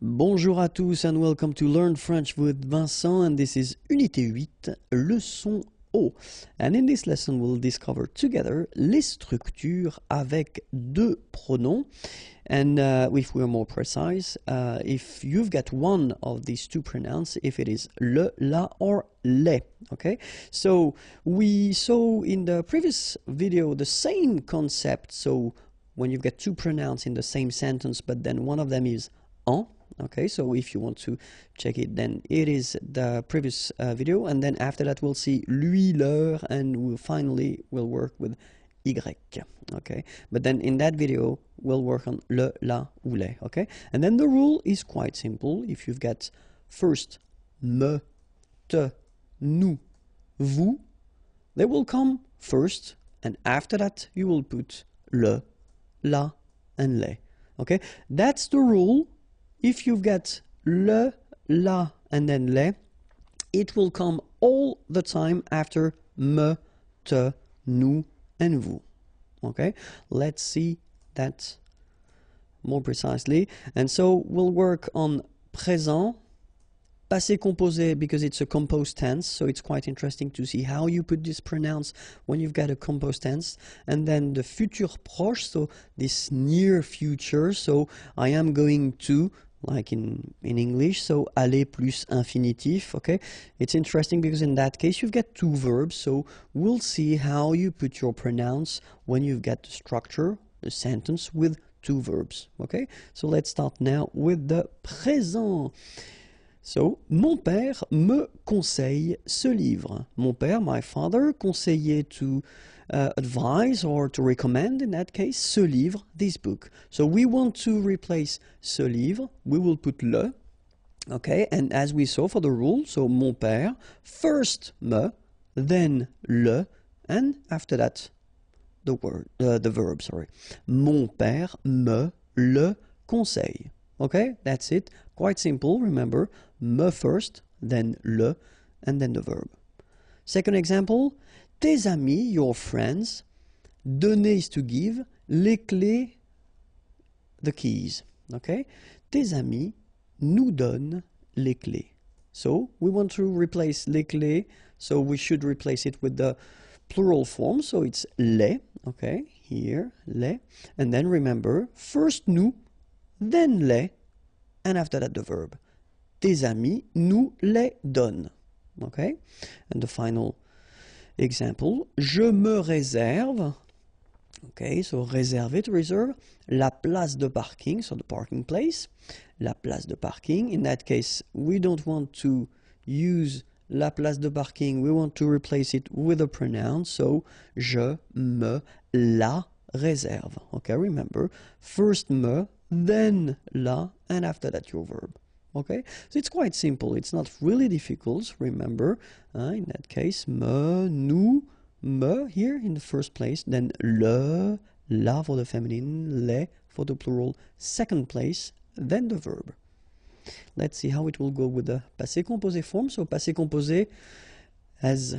Bonjour à tous and welcome to Learn French with Vincent, and this is Unité 8, leçon O. And in this lesson we'll discover together les structures avec deux pronoms. And if we're more precise, if you've got one of these two pronouns, if it is le, la, or les, okay? So we saw in the previous video the same concept. So when you've got two pronouns in the same sentence, but then one of them is en, Okay, so if you want to check it, then it is the previous video, and then after that we'll see lui, leur, and we'll work with y. Okay, but then in that video we'll work on le, la, ou les. Okay, and then the rule is quite simple. If you've got first me, te, nous, vous, they will come first, and after that you will put le, la, and les. Okay, that's the rule. If you've got le, la, and then les, it will come all the time after me, te, nous, and vous. Okay, let's see that more precisely. And so we'll work on présent, passé composé, because it's a composed tense, so it's quite interesting to see how you put this pronouns when you've got a composed tense. And then the futur proche, so this near future, so I am going to, like in English, so aller plus infinitif. Okay, it's interesting because in that case you've got two verbs, so we'll see how you put your pronouns when you've got the structure, the sentence with two verbs. Okay, so let's start now with the présent. So, mon père me conseille ce livre. Mon père, my father, conseillait to advise or to recommend, in that case, ce livre, this book. So we want to replace ce livre, we will put le, okay, and as we saw for the rule, so mon père, first me, then le, and after that, the verb, sorry. Mon père me le conseille. Okay, that's it. Quite simple, remember, me first, then le, and then the verb. Second example, tes amis, your friends, donner is to give, les clés, the keys. Okay, tes amis nous donnent les clés. So we want to replace les clés, so we should replace it with the plural form, so it's les, okay, here, les, and then remember, first nous, then les, and after that the verb. Tes amis nous les donnent. Okay? And the final example, je me réserve, okay, so réserver, to reserve, la place de parking, so the parking place, la place de parking. In that case, we don't want to use la place de parking, we want to replace it with a pronoun, so je me la réserve. Okay, remember, first me, then la, and after that your verb. Okay, so it's quite simple, it's not really difficult, remember, in that case, me, nous, me here in the first place, then le, la for the feminine, les for the plural, second place, then the verb. Let's see how it will go with the passé composé form. So passé composé, as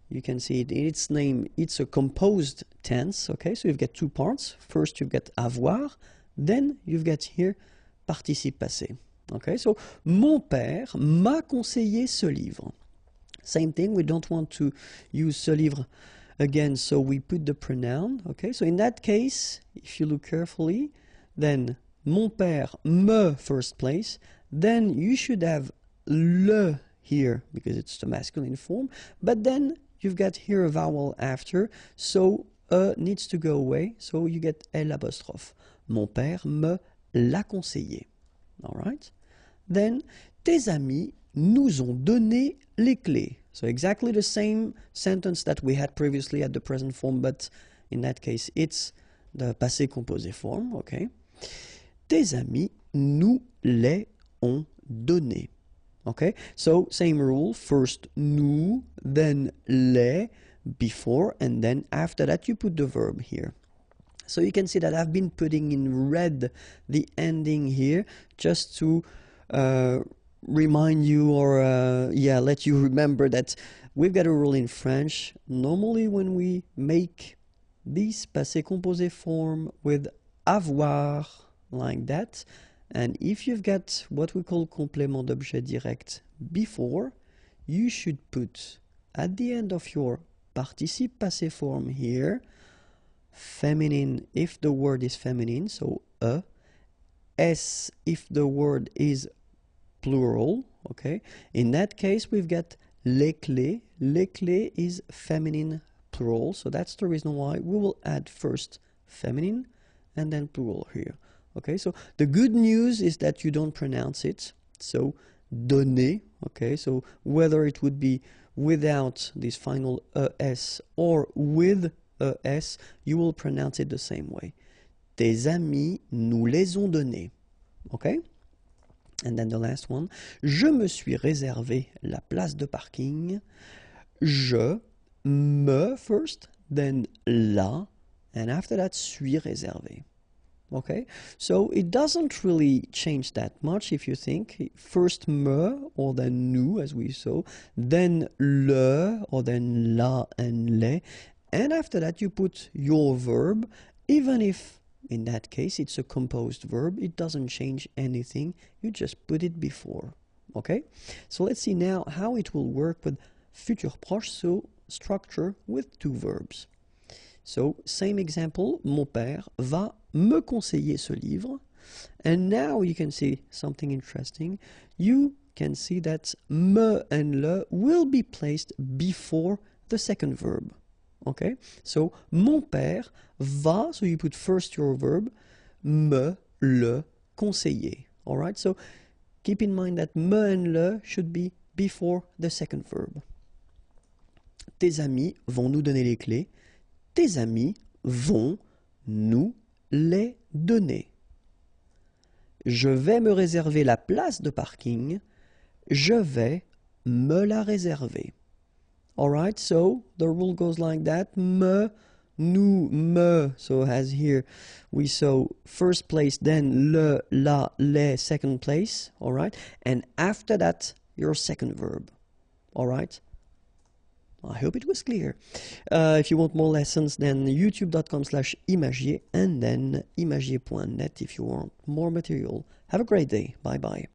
you can see it in its name, it's a composed tense, okay, so you've got two parts. First you've got avoir, then you've got here participe passé. Okay, so mon père m'a conseillé ce livre. Same thing, we don't want to use ce livre again, so we put the pronoun. Okay, so in that case, if you look carefully, then mon père me first place, then you should have le here because it's the masculine form, but then you've got here a vowel after, so needs to go away, so you get L apostrophe. Mon père me l'a conseillé. All right? Then, tes amis nous ont donné les clés. So exactly the same sentence that we had previously at the present form, but in that case it's the passé composé form, okay? Tes amis nous les ont donné. Okay, so same rule, first nous, then les, before, and then after that you put the verb here. So you can see that I've been putting in red the ending here just to remind you or let you remember that we've got a rule in French. Normally when we make this passé composé form with avoir like that, and if you've got what we call complément d'objet direct before, you should put at the end of your participe passé form here feminine if the word is feminine, so s if the word is plural, okay? In that case we've got les clés. Les clés is feminine plural, so that's the reason why we will add first feminine and then plural here. Okay, so the good news is that you don't pronounce it. So donner, okay, so whether it would be without this final ES or with ES, you will pronounce it the same way. Tes amis nous les ont donnés. Okay? And then the last one. Je me suis réservé la place de parking. Je me first, then la, and after that suis réservé. Okay, so it doesn't really change that much if you think. First me or then nous, as we saw, then le or then la and les, and after that you put your verb, even if in that case it's a composed verb, it doesn't change anything, you just put it before. Okay, so let's see now how it will work with futur proche, so structure with two verbs. So, same example, mon père va me conseiller ce livre. And now you can see something interesting. You can see that me and le will be placed before the second verb. Okay? So, mon père va, so you put first your verb, me, le, conseiller. Alright? So, keep in mind that me and le should be before the second verb. Tes amis vont nous donner les clés. Tes amis vont nous les donner. Je vais me réserver la place de parking. Je vais me la réserver. Alright, so the rule goes like that. Me, nous, me. So as here we saw first place, then le, la, les, second place. Alright, and after that your second verb. Alright. I hope it was clear. If you want more lessons, then youtube.com/imagier and then imagier.net if you want more material. Have a great day. Bye-bye.